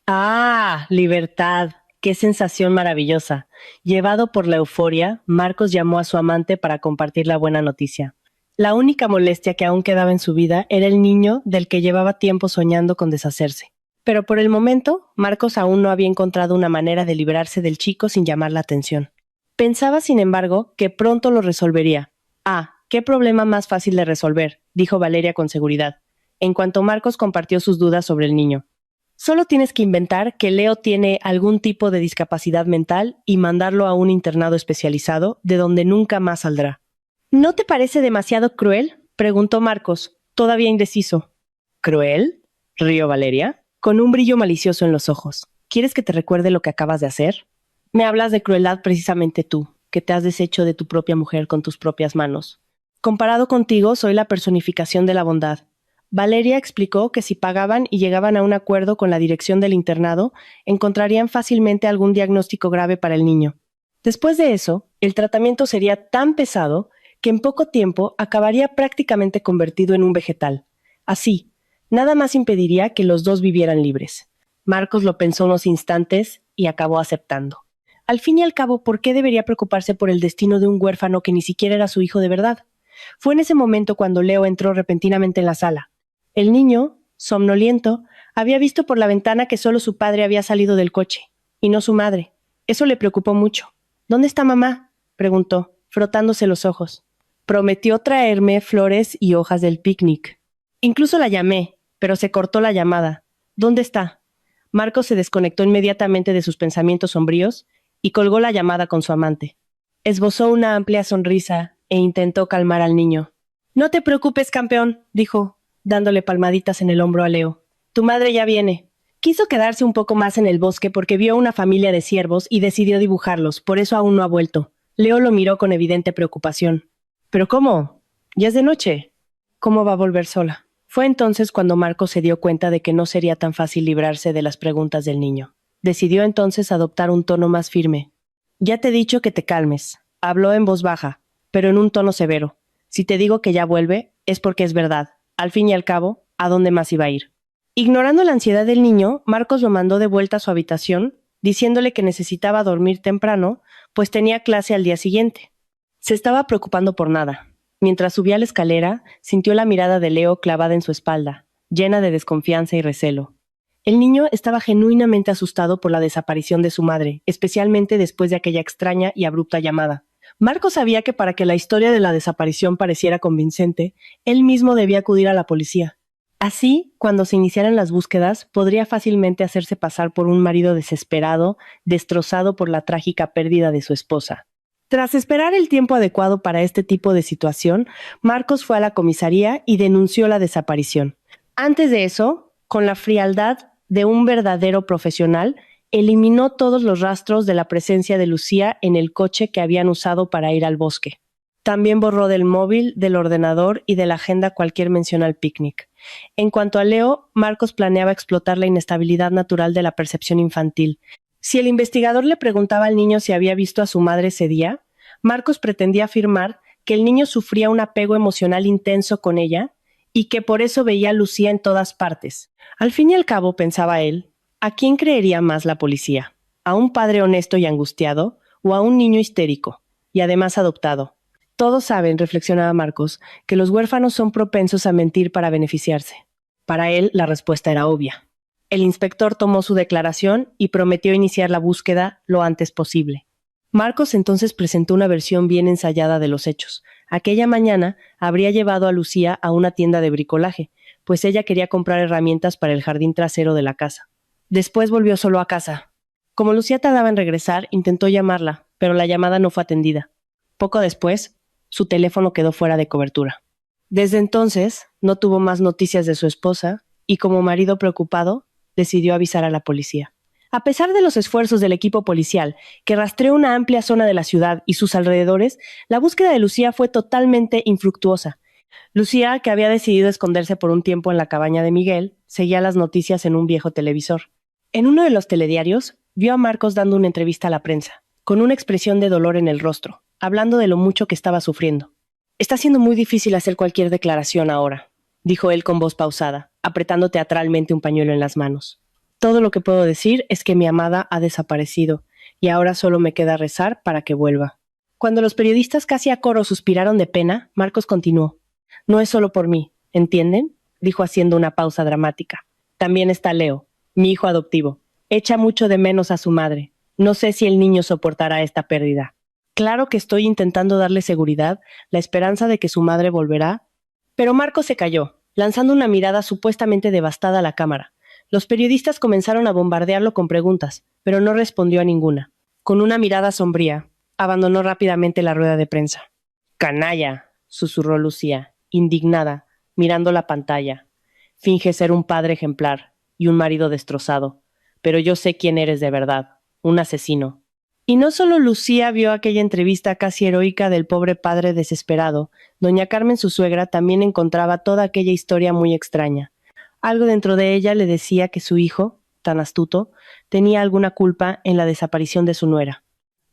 ¡Ah! Libertad. ¡Qué sensación maravillosa! Llevado por la euforia, Marcos llamó a su amante para compartir la buena noticia. La única molestia que aún quedaba en su vida era el niño del que llevaba tiempo soñando con deshacerse. Pero por el momento, Marcos aún no había encontrado una manera de librarse del chico sin llamar la atención. Pensaba, sin embargo, que pronto lo resolvería. «Ah, qué problema más fácil de resolver», dijo Valeria con seguridad, en cuanto Marcos compartió sus dudas sobre el niño. «Solo tienes que inventar que Leo tiene algún tipo de discapacidad mental y mandarlo a un internado especializado, de donde nunca más saldrá». «¿No te parece demasiado cruel?», preguntó Marcos, todavía indeciso. «¿Cruel?», rió Valeria, con un brillo malicioso en los ojos. «¿Quieres que te recuerde lo que acabas de hacer? Me hablas de crueldad precisamente tú, que te has deshecho de tu propia mujer con tus propias manos. Comparado contigo, soy la personificación de la bondad». Valeria explicó que si pagaban y llegaban a un acuerdo con la dirección del internado, encontrarían fácilmente algún diagnóstico grave para el niño. Después de eso, el tratamiento sería tan pesado que en poco tiempo acabaría prácticamente convertido en un vegetal. Así, nada más impediría que los dos vivieran libres. Marcos lo pensó unos instantes y acabó aceptando. Al fin y al cabo, ¿por qué debería preocuparse por el destino de un huérfano que ni siquiera era su hijo de verdad? Fue en ese momento cuando Leo entró repentinamente en la sala. El niño, somnoliento, había visto por la ventana que solo su padre había salido del coche, y no su madre. Eso le preocupó mucho. «¿Dónde está mamá?», preguntó, frotándose los ojos. «Prometió traerme flores y hojas del picnic». Incluso la llamé, pero se cortó la llamada. ¿Dónde está? Marcos se desconectó inmediatamente de sus pensamientos sombríos y colgó la llamada con su amante. Esbozó una amplia sonrisa e intentó calmar al niño. No te preocupes, campeón, dijo, dándole palmaditas en el hombro a Leo. Tu madre ya viene. Quiso quedarse un poco más en el bosque porque vio una familia de ciervos y decidió dibujarlos, por eso aún no ha vuelto. Leo lo miró con evidente preocupación. ¿Pero cómo? Ya es de noche. ¿Cómo va a volver sola? Fue entonces cuando Marcos se dio cuenta de que no sería tan fácil librarse de las preguntas del niño. Decidió entonces adoptar un tono más firme. Ya te he dicho que te calmes. Habló en voz baja, pero en un tono severo. Si te digo que ya vuelve, es porque es verdad. Al fin y al cabo, ¿a dónde más iba a ir? Ignorando la ansiedad del niño, Marcos lo mandó de vuelta a su habitación, diciéndole que necesitaba dormir temprano, pues tenía clase al día siguiente. Se estaba preocupando por nada. Mientras subía la escalera, sintió la mirada de Leo clavada en su espalda, llena de desconfianza y recelo. El niño estaba genuinamente asustado por la desaparición de su madre, especialmente después de aquella extraña y abrupta llamada. Marcos sabía que para que la historia de la desaparición pareciera convincente, él mismo debía acudir a la policía. Así, cuando se iniciaran las búsquedas, podría fácilmente hacerse pasar por un marido desesperado, destrozado por la trágica pérdida de su esposa. Tras esperar el tiempo adecuado para este tipo de situación, Marcos fue a la comisaría y denunció la desaparición. Antes de eso, con la frialdad de un verdadero profesional, eliminó todos los rastros de la presencia de Lucía en el coche que habían usado para ir al bosque. También borró del móvil, del ordenador y de la agenda cualquier mención al picnic. En cuanto a Leo, Marcos planeaba explotar la inestabilidad natural de la percepción infantil. Si el investigador le preguntaba al niño si había visto a su madre ese día, Marcos pretendía afirmar que el niño sufría un apego emocional intenso con ella y que por eso veía a Lucía en todas partes. Al fin y al cabo, pensaba él, ¿a quién creería más la policía? ¿A un padre honesto y angustiado o a un niño histérico y además adoptado? Todos saben, reflexionaba Marcos, que los huérfanos son propensos a mentir para beneficiarse. Para él, la respuesta era obvia. El inspector tomó su declaración y prometió iniciar la búsqueda lo antes posible. Marcos entonces presentó una versión bien ensayada de los hechos. Aquella mañana habría llevado a Lucía a una tienda de bricolaje, pues ella quería comprar herramientas para el jardín trasero de la casa. Después volvió solo a casa. Como Lucía tardaba en regresar, intentó llamarla, pero la llamada no fue atendida. Poco después, su teléfono quedó fuera de cobertura. Desde entonces, no tuvo más noticias de su esposa y, como marido preocupado, decidió avisar a la policía. A pesar de los esfuerzos del equipo policial, que rastreó una amplia zona de la ciudad y sus alrededores, la búsqueda de Lucía fue totalmente infructuosa. Lucía, que había decidido esconderse por un tiempo en la cabaña de Miguel, seguía las noticias en un viejo televisor. En uno de los telediarios, vio a Marcos dando una entrevista a la prensa, con una expresión de dolor en el rostro, hablando de lo mucho que estaba sufriendo. Está siendo muy difícil hacer cualquier declaración ahora, dijo él con voz pausada, apretando teatralmente un pañuelo en las manos. Todo lo que puedo decir es que mi amada ha desaparecido, y ahora solo me queda rezar para que vuelva. Cuando los periodistas casi a coro suspiraron de pena, Marcos continuó. No es solo por mí, ¿entienden? Dijo haciendo una pausa dramática. También está Leo, mi hijo adoptivo. Echa mucho de menos a su madre. No sé si el niño soportará esta pérdida. Claro que estoy intentando darle seguridad, la esperanza de que su madre volverá. Pero Marcos se calló, lanzando una mirada supuestamente devastada a la cámara. Los periodistas comenzaron a bombardearlo con preguntas, pero no respondió a ninguna. Con una mirada sombría, abandonó rápidamente la rueda de prensa. «Canalla», susurró Lucía, indignada, mirando la pantalla. «Finge ser un padre ejemplar y un marido destrozado, pero yo sé quién eres de verdad, un asesino». Y no solo Lucía vio aquella entrevista casi heroica del pobre padre desesperado, doña Carmen, su suegra, también encontraba toda aquella historia muy extraña. Algo dentro de ella le decía que su hijo, tan astuto, tenía alguna culpa en la desaparición de su nuera.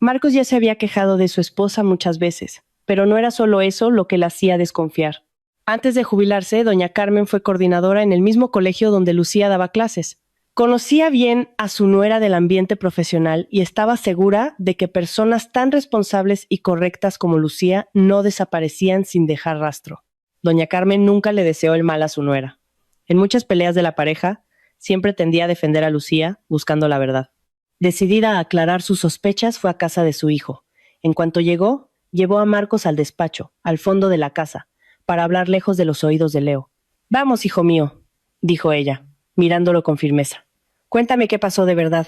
Marcos ya se había quejado de su esposa muchas veces, pero no era solo eso lo que la hacía desconfiar. Antes de jubilarse, doña Carmen fue coordinadora en el mismo colegio donde Lucía daba clases. Conocía bien a su nuera del ambiente profesional y estaba segura de que personas tan responsables y correctas como Lucía no desaparecían sin dejar rastro. Doña Carmen nunca le deseó el mal a su nuera. En muchas peleas de la pareja, siempre tendía a defender a Lucía, buscando la verdad. Decidida a aclarar sus sospechas, fue a casa de su hijo. En cuanto llegó, llevó a Marcos al despacho, al fondo de la casa, para hablar lejos de los oídos de Leo. Vamos, hijo mío, dijo ella, mirándolo con firmeza. Cuéntame qué pasó de verdad.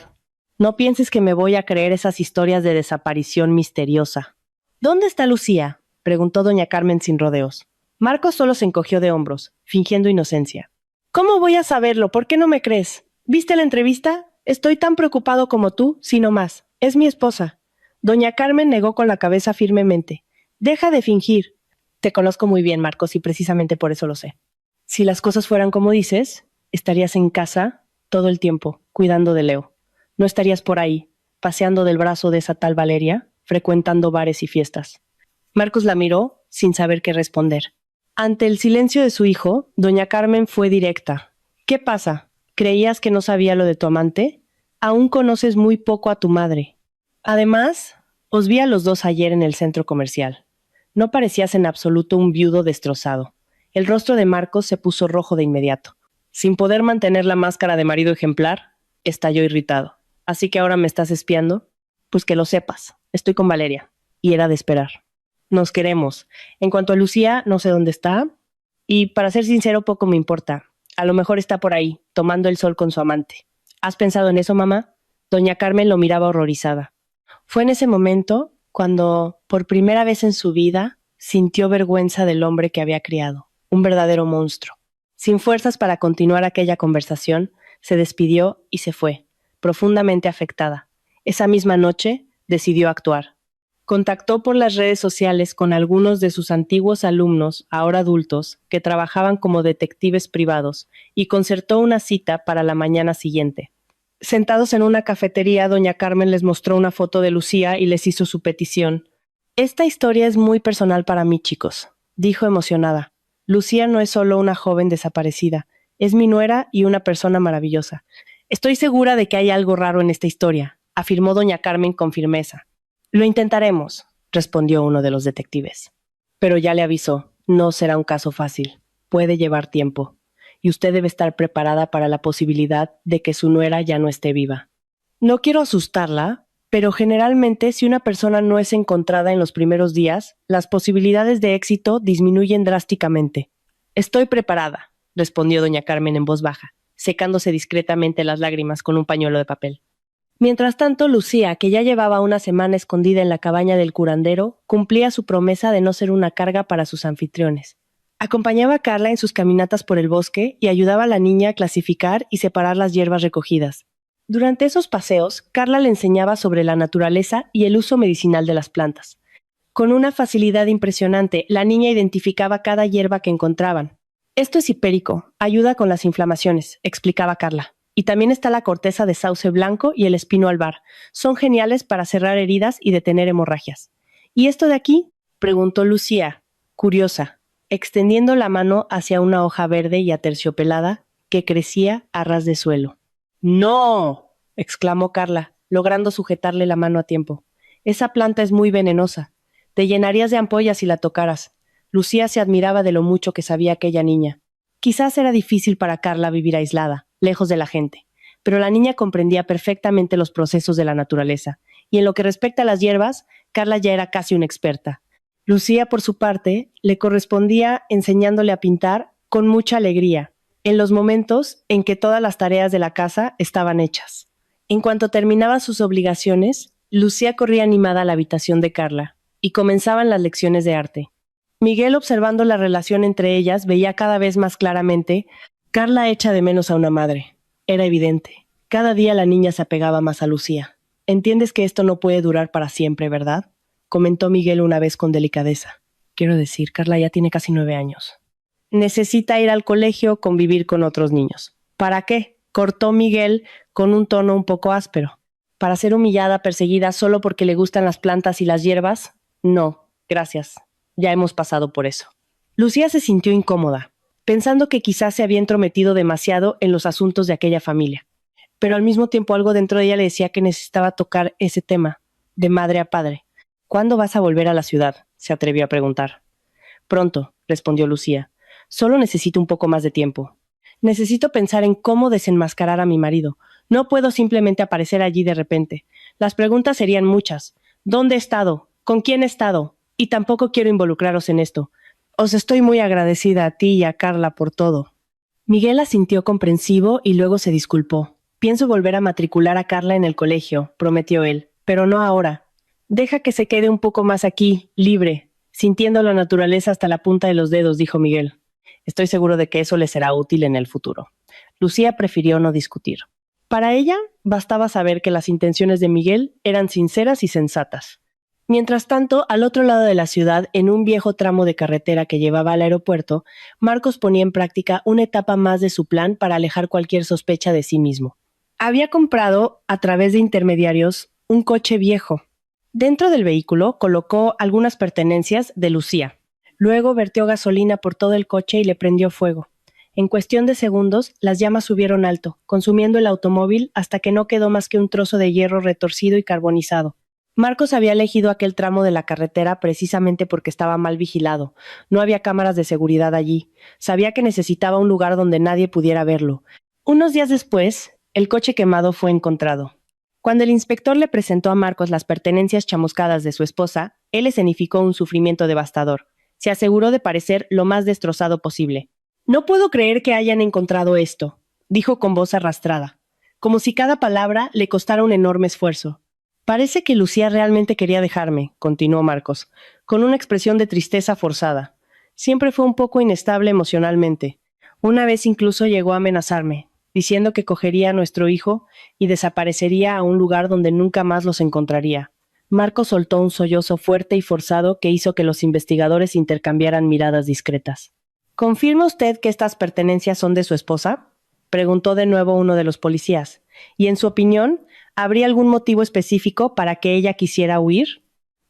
No pienses que me voy a creer esas historias de desaparición misteriosa. ¿Dónde está Lucía?, preguntó doña Carmen sin rodeos. Marcos solo se encogió de hombros, fingiendo inocencia. ¿Cómo voy a saberlo? ¿Por qué no me crees? ¿Viste la entrevista? Estoy tan preocupado como tú, si no más. Es mi esposa. Doña Carmen negó con la cabeza firmemente. Deja de fingir. Te conozco muy bien, Marcos, y precisamente por eso lo sé. Si las cosas fueran como dices, estarías en casa todo el tiempo, cuidando de Leo. No estarías por ahí, paseando del brazo de esa tal Valeria, frecuentando bares y fiestas. Marcos la miró, sin saber qué responder. Ante el silencio de su hijo, doña Carmen fue directa. ¿Qué pasa? ¿Creías que no sabía lo de tu amante? Aún conoces muy poco a tu madre. Además, os vi a los dos ayer en el centro comercial. No parecías en absoluto un viudo destrozado. El rostro de Marcos se puso rojo de inmediato. Sin poder mantener la máscara de marido ejemplar, estalló irritado. ¿Así que ahora me estás espiando? Pues que lo sepas. Estoy con Valeria. Y era de esperar. Nos queremos. En cuanto a Lucía, no sé dónde está. Y para ser sincero, poco me importa. A lo mejor está por ahí, tomando el sol con su amante. ¿Has pensado en eso, mamá? Doña Carmen lo miraba horrorizada. Fue en ese momento cuando, por primera vez en su vida, sintió vergüenza del hombre que había criado, un verdadero monstruo. Sin fuerzas para continuar aquella conversación, se despidió y se fue, profundamente afectada. Esa misma noche, decidió actuar. Contactó por las redes sociales con algunos de sus antiguos alumnos, ahora adultos, que trabajaban como detectives privados, y concertó una cita para la mañana siguiente. Sentados en una cafetería, doña Carmen les mostró una foto de Lucía y les hizo su petición. Esta historia es muy personal para mí, chicos, dijo emocionada. Lucía no es solo una joven desaparecida, es mi nuera y una persona maravillosa. Estoy segura de que hay algo raro en esta historia, afirmó doña Carmen con firmeza. Lo intentaremos, respondió uno de los detectives. Pero ya le avisó, no será un caso fácil. Puede llevar tiempo. Y usted debe estar preparada para la posibilidad de que su nuera ya no esté viva. No quiero asustarla, pero generalmente si una persona no es encontrada en los primeros días, las posibilidades de éxito disminuyen drásticamente. Estoy preparada, respondió doña Carmen en voz baja, secándose discretamente las lágrimas con un pañuelo de papel. Mientras tanto, Lucía, que ya llevaba una semana escondida en la cabaña del curandero, cumplía su promesa de no ser una carga para sus anfitriones. Acompañaba a Carla en sus caminatas por el bosque y ayudaba a la niña a clasificar y separar las hierbas recogidas. Durante esos paseos, Carla le enseñaba sobre la naturaleza y el uso medicinal de las plantas. Con una facilidad impresionante, la niña identificaba cada hierba que encontraban. Esto es hipérico, ayuda con las inflamaciones, explicaba Carla. Y también está la corteza de sauce blanco y el espino albar. Son geniales para cerrar heridas y detener hemorragias. ¿Y esto de aquí?, preguntó Lucía, curiosa, extendiendo la mano hacia una hoja verde y aterciopelada que crecía a ras de suelo. ¡No!, exclamó Carla, logrando sujetarle la mano a tiempo. Esa planta es muy venenosa. Te llenarías de ampollas si la tocaras. Lucía se admiraba de lo mucho que sabía aquella niña. Quizás era difícil para Carla vivir aislada, lejos de la gente, pero la niña comprendía perfectamente los procesos de la naturaleza, y en lo que respecta a las hierbas, Carla ya era casi una experta. Lucía, por su parte, le correspondía enseñándole a pintar con mucha alegría, en los momentos en que todas las tareas de la casa estaban hechas. En cuanto terminaba sus obligaciones, Lucía corría animada a la habitación de Carla, y comenzaban las lecciones de arte. Miguel, observando la relación entre ellas, veía cada vez más claramente: Carla echa de menos a una madre. Era evidente. Cada día la niña se apegaba más a Lucía. Entiendes que esto no puede durar para siempre, ¿verdad?, comentó Miguel una vez con delicadeza. Quiero decir, Carla ya tiene casi 9 años. Necesita ir al colegio, convivir con otros niños. ¿Para qué?, cortó Miguel con un tono un poco áspero. ¿Para ser humillada, perseguida solo porque le gustan las plantas y las hierbas? No, gracias. Ya hemos pasado por eso. Lucía se sintió incómoda, pensando que quizás se había entrometido demasiado en los asuntos de aquella familia. Pero al mismo tiempo algo dentro de ella le decía que necesitaba tocar ese tema, de madre a padre. ¿Cuándo vas a volver a la ciudad?, se atrevió a preguntar. Pronto, respondió Lucía. Solo necesito un poco más de tiempo. Necesito pensar en cómo desenmascarar a mi marido. No puedo simplemente aparecer allí de repente. Las preguntas serían muchas. ¿Dónde he estado? ¿Con quién he estado? Y tampoco quiero involucraros en esto. Os estoy muy agradecida a ti y a Carla por todo. Miguel asintió comprensivo y luego se disculpó. Pienso volver a matricular a Carla en el colegio, prometió él, pero no ahora. Deja que se quede un poco más aquí, libre, sintiendo la naturaleza hasta la punta de los dedos, dijo Miguel. Estoy seguro de que eso le será útil en el futuro. Lucía prefirió no discutir. Para ella, bastaba saber que las intenciones de Miguel eran sinceras y sensatas. Mientras tanto, al otro lado de la ciudad, en un viejo tramo de carretera que llevaba al aeropuerto, Marcos ponía en práctica una etapa más de su plan para alejar cualquier sospecha de sí mismo. Había comprado, a través de intermediarios, un coche viejo. Dentro del vehículo colocó algunas pertenencias de Lucía. Luego vertió gasolina por todo el coche y le prendió fuego. En cuestión de segundos, las llamas subieron alto, consumiendo el automóvil hasta que no quedó más que un trozo de hierro retorcido y carbonizado. Marcos había elegido aquel tramo de la carretera precisamente porque estaba mal vigilado. No había cámaras de seguridad allí. Sabía que necesitaba un lugar donde nadie pudiera verlo. Unos días después, el coche quemado fue encontrado. Cuando el inspector le presentó a Marcos las pertenencias chamuscadas de su esposa, él escenificó un sufrimiento devastador. Se aseguró de parecer lo más destrozado posible. «No puedo creer que hayan encontrado esto», dijo con voz arrastrada, como si cada palabra le costara un enorme esfuerzo. «Parece que Lucía realmente quería dejarme», continuó Marcos, con una expresión de tristeza forzada. «Siempre fue un poco inestable emocionalmente. Una vez incluso llegó a amenazarme, diciendo que cogería a nuestro hijo y desaparecería a un lugar donde nunca más los encontraría». Marcos soltó un sollozo fuerte y forzado que hizo que los investigadores intercambiaran miradas discretas. «¿Confirma usted que estas pertenencias son de su esposa?», preguntó de nuevo uno de los policías. «¿Y en su opinión, habría algún motivo específico para que ella quisiera huir?».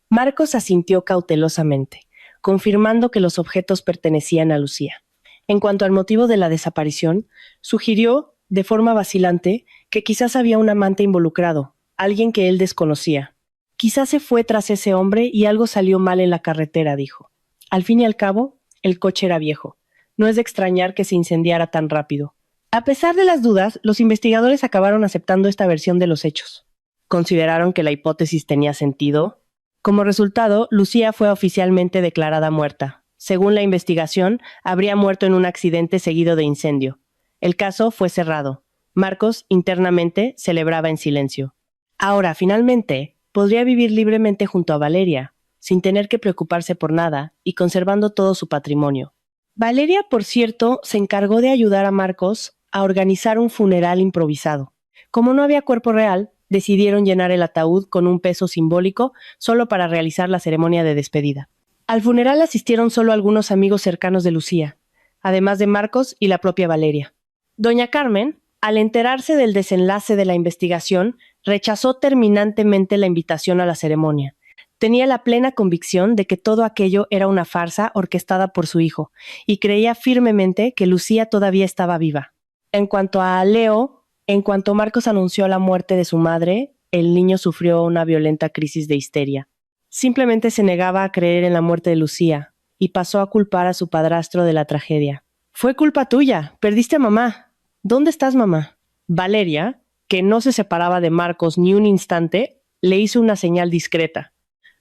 Marcos asintió cautelosamente, confirmando que los objetos pertenecían a Lucía. En cuanto al motivo de la desaparición, sugirió, de forma vacilante, que quizás había un amante involucrado, alguien que él desconocía. «Quizás se fue tras ese hombre y algo salió mal en la carretera», dijo. Al fin y al cabo, el coche era viejo. No es de extrañar que se incendiara tan rápido. A pesar de las dudas, los investigadores acabaron aceptando esta versión de los hechos. Consideraron que la hipótesis tenía sentido. Como resultado, Lucía fue oficialmente declarada muerta. Según la investigación, habría muerto en un accidente seguido de incendio. El caso fue cerrado. Marcos, internamente, celebraba en silencio. Ahora, finalmente, podría vivir libremente junto a Valeria, sin tener que preocuparse por nada y conservando todo su patrimonio. Valeria, por cierto, se encargó de ayudar a Marcos a organizar un funeral improvisado. Como no había cuerpo real, decidieron llenar el ataúd con un peso simbólico solo para realizar la ceremonia de despedida. Al funeral asistieron solo algunos amigos cercanos de Lucía, además de Marcos y la propia Valeria. Doña Carmen, al enterarse del desenlace de la investigación, rechazó terminantemente la invitación a la ceremonia. Tenía la plena convicción de que todo aquello era una farsa orquestada por su hijo, y creía firmemente que Lucía todavía estaba viva. En cuanto a Leo, en cuanto Marcos anunció la muerte de su madre, el niño sufrió una violenta crisis de histeria. Simplemente se negaba a creer en la muerte de Lucía, y pasó a culpar a su padrastro de la tragedia. «Fue culpa tuya, perdiste a mamá. ¿Dónde estás, mamá?». Valeria, que no se separaba de Marcos ni un instante, le hizo una señal discreta.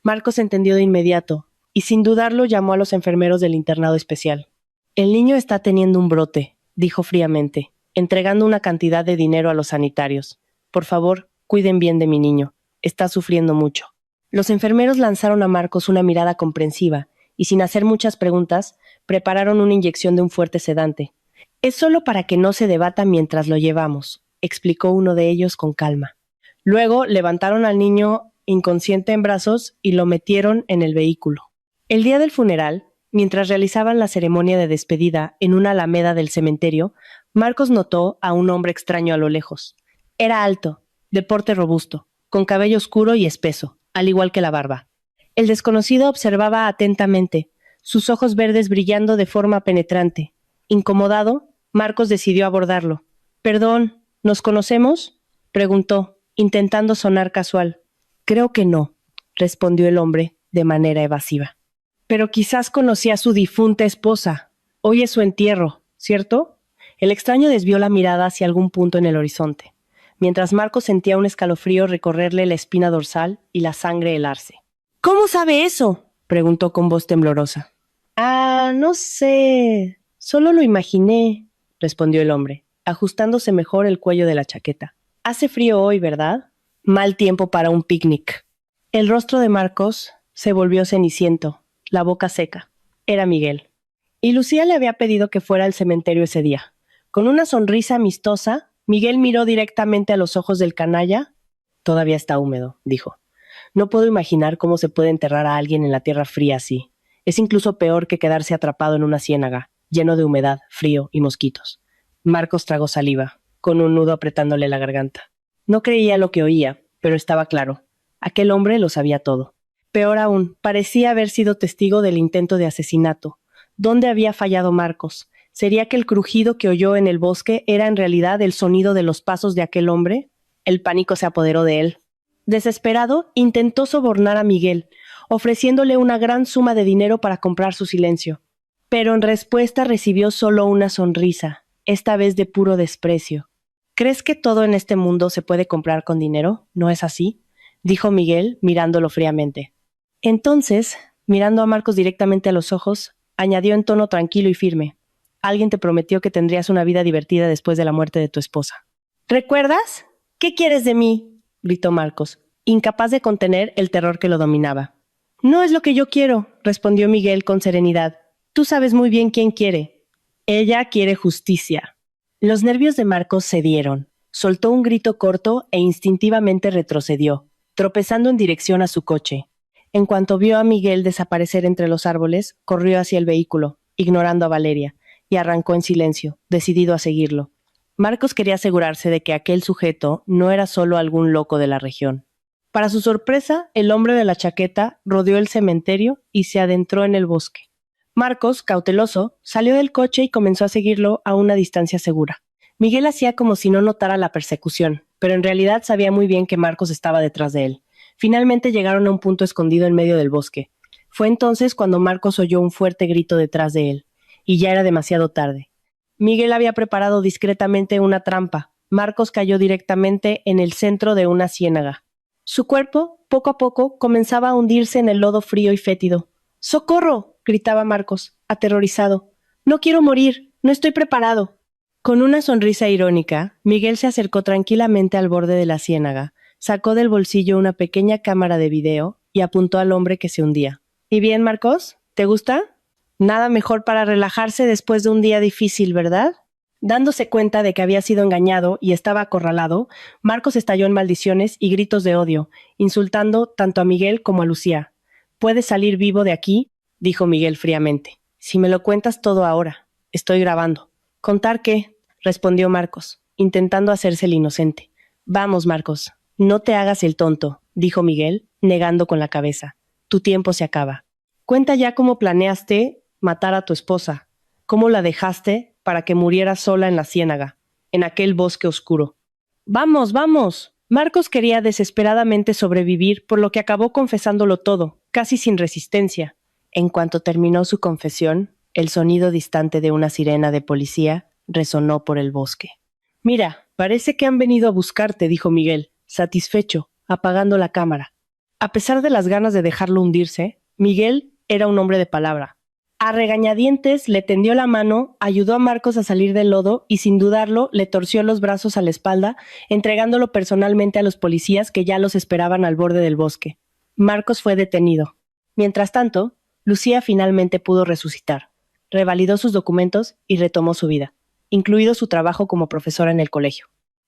Marcos entendió de inmediato, y sin dudarlo llamó a los enfermeros del internado especial. «El niño está teniendo un brote», dijo fríamente, entregando una cantidad de dinero a los sanitarios. «Por favor, cuiden bien de mi niño. Está sufriendo mucho». Los enfermeros lanzaron a Marcos una mirada comprensiva, y sin hacer muchas preguntas, prepararon una inyección de un fuerte sedante. «Es solo para que no se debata mientras lo llevamos», explicó uno de ellos con calma. Luego levantaron al niño inconsciente en brazos y lo metieron en el vehículo. El día del funeral, mientras realizaban la ceremonia de despedida en una alameda del cementerio, Marcos notó a un hombre extraño a lo lejos. Era alto, de porte robusto, con cabello oscuro y espeso, al igual que la barba. El desconocido observaba atentamente, sus ojos verdes brillando de forma penetrante. Incomodado, Marcos decidió abordarlo. «Perdón, ¿nos conocemos?», preguntó, intentando sonar casual. «Creo que no», respondió el hombre, de manera evasiva. «Pero quizás conocía a su difunta esposa. Hoy es su entierro, ¿cierto?». El extraño desvió la mirada hacia algún punto en el horizonte, mientras Marcos sentía un escalofrío recorrerle la espina dorsal y la sangre helarse. «¿Cómo sabe eso?», preguntó con voz temblorosa. No sé. Solo lo imaginé, respondió el hombre, ajustándose mejor el cuello de la chaqueta. Hace frío hoy, ¿verdad? Mal tiempo para un picnic. El rostro de Marcos se volvió ceniciento, la boca seca. Era Miguel. Y Lucía le había pedido que fuera al cementerio ese día. Con una sonrisa amistosa, Miguel miró directamente a los ojos del canalla. Todavía está húmedo, dijo. No puedo imaginar cómo se puede enterrar a alguien en la tierra fría así. Es incluso peor que quedarse atrapado en una ciénaga, lleno de humedad, frío y mosquitos. Marcos tragó saliva, con un nudo apretándole la garganta. No creía lo que oía, pero estaba claro. Aquel hombre lo sabía todo. Peor aún, parecía haber sido testigo del intento de asesinato. ¿Dónde había fallado Marcos? ¿Sería que el crujido que oyó en el bosque era en realidad el sonido de los pasos de aquel hombre? El pánico se apoderó de él. Desesperado, intentó sobornar a Miguel, ofreciéndole una gran suma de dinero para comprar su silencio. Pero en respuesta recibió solo una sonrisa, esta vez de puro desprecio. ¿Crees que todo en este mundo se puede comprar con dinero? ¿No es así?, dijo Miguel, mirándolo fríamente. Entonces, mirando a Marcos directamente a los ojos, añadió en tono tranquilo y firme: Alguien te prometió que tendrías una vida divertida después de la muerte de tu esposa. ¿Recuerdas? ¿Qué quieres de mí?, gritó Marcos, incapaz de contener el terror que lo dominaba. No es lo que yo quiero, respondió Miguel con serenidad. Tú sabes muy bien quién quiere. Ella quiere justicia. Los nervios de Marcos cedieron. Soltó un grito corto e instintivamente retrocedió, tropezando en dirección a su coche. En cuanto vio a Miguel desaparecer entre los árboles, corrió hacia el vehículo, ignorando a Valeria, y arrancó en silencio, decidido a seguirlo. Marcos quería asegurarse de que aquel sujeto no era solo algún loco de la región. Para su sorpresa, el hombre de la chaqueta rodeó el cementerio y se adentró en el bosque. Marcos, cauteloso, salió del coche y comenzó a seguirlo a una distancia segura. Miguel hacía como si no notara la persecución, pero en realidad sabía muy bien que Marcos estaba detrás de él. Finalmente llegaron a un punto escondido en medio del bosque. Fue entonces cuando Marcos oyó un fuerte grito detrás de él, y ya era demasiado tarde. Miguel había preparado discretamente una trampa. Marcos cayó directamente en el centro de una ciénaga. Su cuerpo, poco a poco, comenzaba a hundirse en el lodo frío y fétido. ¡Socorro!, gritaba Marcos, aterrorizado. No quiero morir, no estoy preparado. Con una sonrisa irónica, Miguel se acercó tranquilamente al borde de la ciénaga, sacó del bolsillo una pequeña cámara de video y apuntó al hombre que se hundía. ¿Y bien, Marcos? ¿Te gusta? Nada mejor para relajarse después de un día difícil, ¿verdad? Dándose cuenta de que había sido engañado y estaba acorralado, Marcos estalló en maldiciones y gritos de odio, insultando tanto a Miguel como a Lucía. «Puedes salir vivo de aquí», dijo Miguel fríamente. «Si me lo cuentas todo ahora. Estoy grabando». «¿Contar qué?», respondió Marcos, intentando hacerse el inocente. «Vamos, Marcos, no te hagas el tonto», dijo Miguel, negando con la cabeza. «Tu tiempo se acaba. Cuenta ya cómo planeaste matar a tu esposa, cómo la dejaste para que muriera sola en la ciénaga, en aquel bosque oscuro». «Vamos, vamos». Marcos quería desesperadamente sobrevivir, por lo que acabó confesándolo todo, casi sin resistencia. En cuanto terminó su confesión, el sonido distante de una sirena de policía resonó por el bosque. «Mira, parece que han venido a buscarte», dijo Miguel, satisfecho, apagando la cámara. A pesar de las ganas de dejarlo hundirse, Miguel era un hombre de palabra. A regañadientes le tendió la mano, ayudó a Marcos a salir del lodo y sin dudarlo le torció los brazos a la espalda, entregándolo personalmente a los policías que ya los esperaban al borde del bosque. Marcos fue detenido. Mientras tanto, Lucía finalmente pudo resucitar. Revalidó sus documentos y retomó su vida, incluido su trabajo como profesora en el colegio.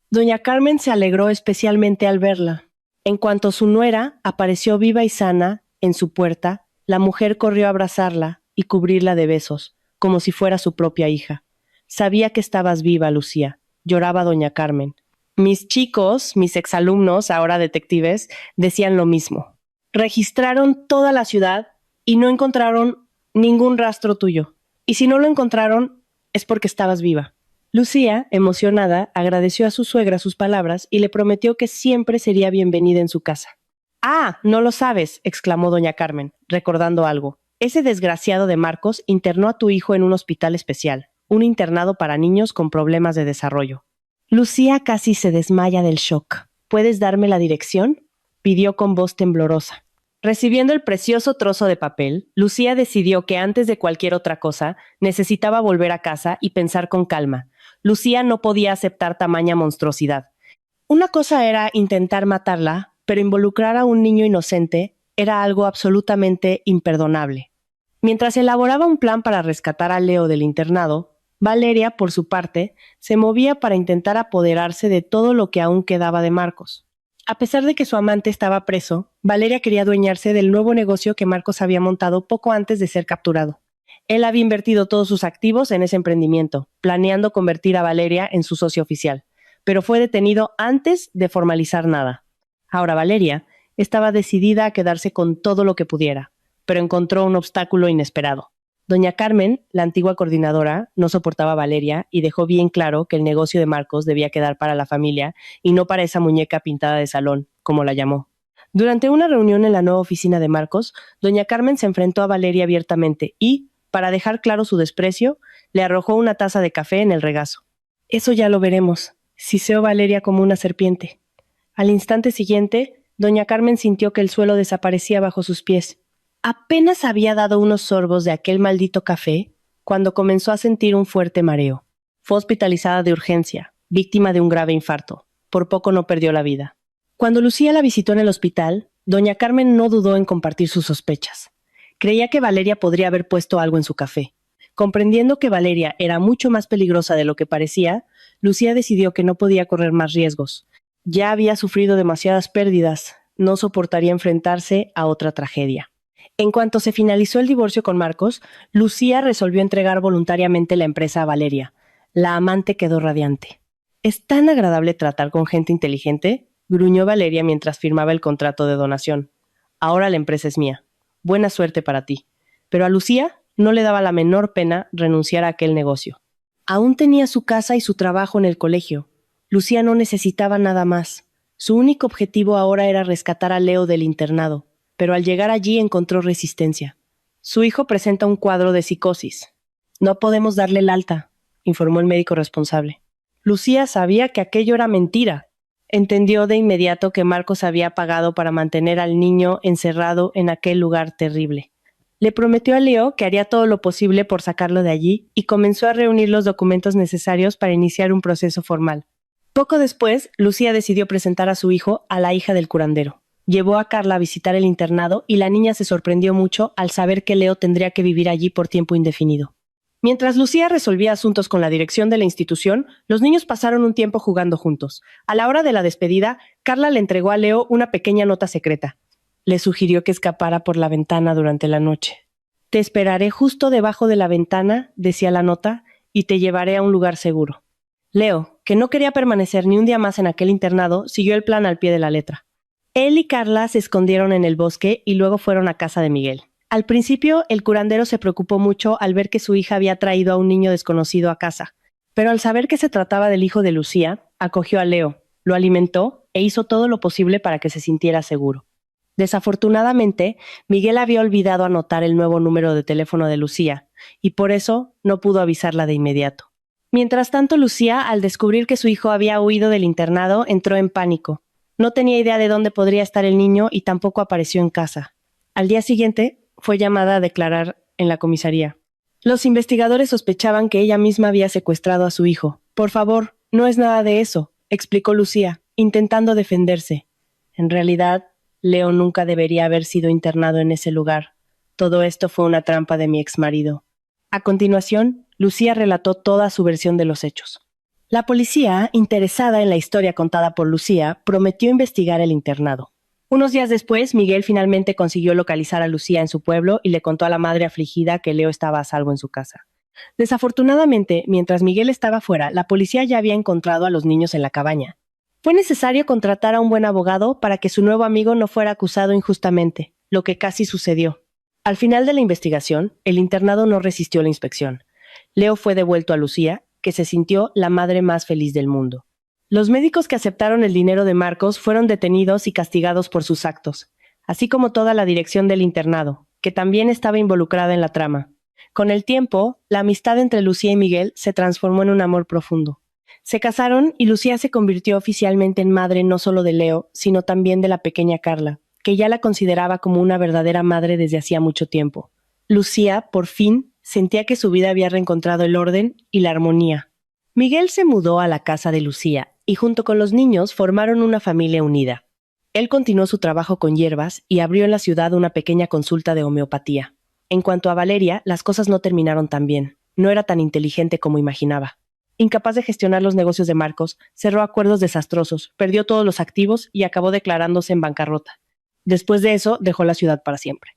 Doña Carmen se alegró especialmente al verla. En cuanto su nuera apareció viva y sana en su puerta, la mujer corrió a abrazarla y cubrirla de besos, como si fuera su propia hija. «Sabía que estabas viva, Lucía», lloraba doña Carmen. Mis chicos, mis exalumnos, ahora detectives, decían lo mismo. Registraron toda la ciudad y no encontraron ningún rastro tuyo. Y si no lo encontraron, es porque estabas viva. Lucía, emocionada, agradeció a su suegra sus palabras y le prometió que siempre sería bienvenida en su casa. «Ah, no lo sabes», exclamó doña Carmen, recordando algo. «Ese desgraciado de Marcos internó a tu hijo en un hospital especial, un internado para niños con problemas de desarrollo». Lucía casi se desmaya del shock. «¿Puedes darme la dirección?», pidió con voz temblorosa. Recibiendo el precioso trozo de papel, Lucía decidió que antes de cualquier otra cosa, necesitaba volver a casa y pensar con calma. Lucía no podía aceptar tamaña monstruosidad. Una cosa era intentar matarla, pero involucrar a un niño inocente era algo absolutamente imperdonable. Mientras elaboraba un plan para rescatar a Leo del internado, Valeria, por su parte, se movía para intentar apoderarse de todo lo que aún quedaba de Marcos. A pesar de que su amante estaba preso, Valeria quería adueñarse del nuevo negocio que Marcos había montado poco antes de ser capturado. Él había invertido todos sus activos en ese emprendimiento, planeando convertir a Valeria en su socio oficial, pero fue detenido antes de formalizar nada. Ahora Valeria estaba decidida a quedarse con todo lo que pudiera, pero encontró un obstáculo inesperado. Doña Carmen, la antigua coordinadora, no soportaba a Valeria y dejó bien claro que el negocio de Marcos debía quedar para la familia y no para esa muñeca pintada de salón, como la llamó. Durante una reunión en la nueva oficina de Marcos, doña Carmen se enfrentó a Valeria abiertamente y, para dejar claro su desprecio, le arrojó una taza de café en el regazo. Eso ya lo veremos, siseó Valeria como una serpiente. Al instante siguiente, doña Carmen sintió que el suelo desaparecía bajo sus pies. Apenas había dado unos sorbos de aquel maldito café cuando comenzó a sentir un fuerte mareo. Fue hospitalizada de urgencia, víctima de un grave infarto. Por poco no perdió la vida. Cuando Lucía la visitó en el hospital, doña Carmen no dudó en compartir sus sospechas. Creía que Valeria podría haber puesto algo en su café. Comprendiendo que Valeria era mucho más peligrosa de lo que parecía, Lucía decidió que no podía correr más riesgos. Ya había sufrido demasiadas pérdidas, no soportaría enfrentarse a otra tragedia. En cuanto se finalizó el divorcio con Marcos, Lucía resolvió entregar voluntariamente la empresa a Valeria. La amante quedó radiante. «Es tan agradable tratar con gente inteligente», gruñó Valeria mientras firmaba el contrato de donación. «Ahora la empresa es mía. Buena suerte para ti». Pero a Lucía no le daba la menor pena renunciar a aquel negocio. Aún tenía su casa y su trabajo en el colegio. Lucía no necesitaba nada más. Su único objetivo ahora era rescatar a Leo del internado, pero al llegar allí encontró resistencia. Su hijo presenta un cuadro de psicosis. «No podemos darle el alta», informó el médico responsable. Lucía sabía que aquello era mentira. Entendió de inmediato que Marcos había pagado para mantener al niño encerrado en aquel lugar terrible. Le prometió a Leo que haría todo lo posible por sacarlo de allí y comenzó a reunir los documentos necesarios para iniciar un proceso formal. Poco después, Lucía decidió presentar a su hijo a la hija del curandero. Llevó a Carla a visitar el internado y la niña se sorprendió mucho al saber que Leo tendría que vivir allí por tiempo indefinido. Mientras Lucía resolvía asuntos con la dirección de la institución, los niños pasaron un tiempo jugando juntos. A la hora de la despedida, Carla le entregó a Leo una pequeña nota secreta. Le sugirió que escapara por la ventana durante la noche. «Te esperaré justo debajo de la ventana», decía la nota, «y te llevaré a un lugar seguro». Leo, que no quería permanecer ni un día más en aquel internado, siguió el plan al pie de la letra. Él y Carla se escondieron en el bosque y luego fueron a casa de Miguel. Al principio, el curandero se preocupó mucho al ver que su hija había traído a un niño desconocido a casa, pero al saber que se trataba del hijo de Lucía, acogió a Leo, lo alimentó e hizo todo lo posible para que se sintiera seguro. Desafortunadamente, Miguel había olvidado anotar el nuevo número de teléfono de Lucía, y por eso no pudo avisarla de inmediato. Mientras tanto, Lucía, al descubrir que su hijo había huido del internado, entró en pánico. No tenía idea de dónde podría estar el niño y tampoco apareció en casa. Al día siguiente, fue llamada a declarar en la comisaría. Los investigadores sospechaban que ella misma había secuestrado a su hijo. «Por favor, no es nada de eso», explicó Lucía, intentando defenderse. En realidad, Leo nunca debería haber sido internado en ese lugar. Todo esto fue una trampa de mi exmarido. A continuación, Lucía relató toda su versión de los hechos. La policía, interesada en la historia contada por Lucía, prometió investigar el internado. Unos días después, Miguel finalmente consiguió localizar a Lucía en su pueblo y le contó a la madre afligida que Leo estaba a salvo en su casa. Desafortunadamente, mientras Miguel estaba fuera, la policía ya había encontrado a los niños en la cabaña. Fue necesario contratar a un buen abogado para que su nuevo amigo no fuera acusado injustamente, lo que casi sucedió. Al final de la investigación, el internado no resistió la inspección. Leo fue devuelto a Lucía, que se sintió la madre más feliz del mundo. Los médicos que aceptaron el dinero de Marcos fueron detenidos y castigados por sus actos, así como toda la dirección del internado, que también estaba involucrada en la trama. Con el tiempo, la amistad entre Lucía y Miguel se transformó en un amor profundo. Se casaron y Lucía se convirtió oficialmente en madre no solo de Leo, sino también de la pequeña Carla, que ya la consideraba como una verdadera madre desde hacía mucho tiempo. Lucía, por fin, sentía que su vida había reencontrado el orden y la armonía. Miguel se mudó a la casa de Lucía y junto con los niños formaron una familia unida. Él continuó su trabajo con hierbas y abrió en la ciudad una pequeña consulta de homeopatía. En cuanto a Valeria, las cosas no terminaron tan bien. No era tan inteligente como imaginaba. Incapaz de gestionar los negocios de Marcos, cerró acuerdos desastrosos, perdió todos los activos y acabó declarándose en bancarrota. Después de eso, dejó la ciudad para siempre.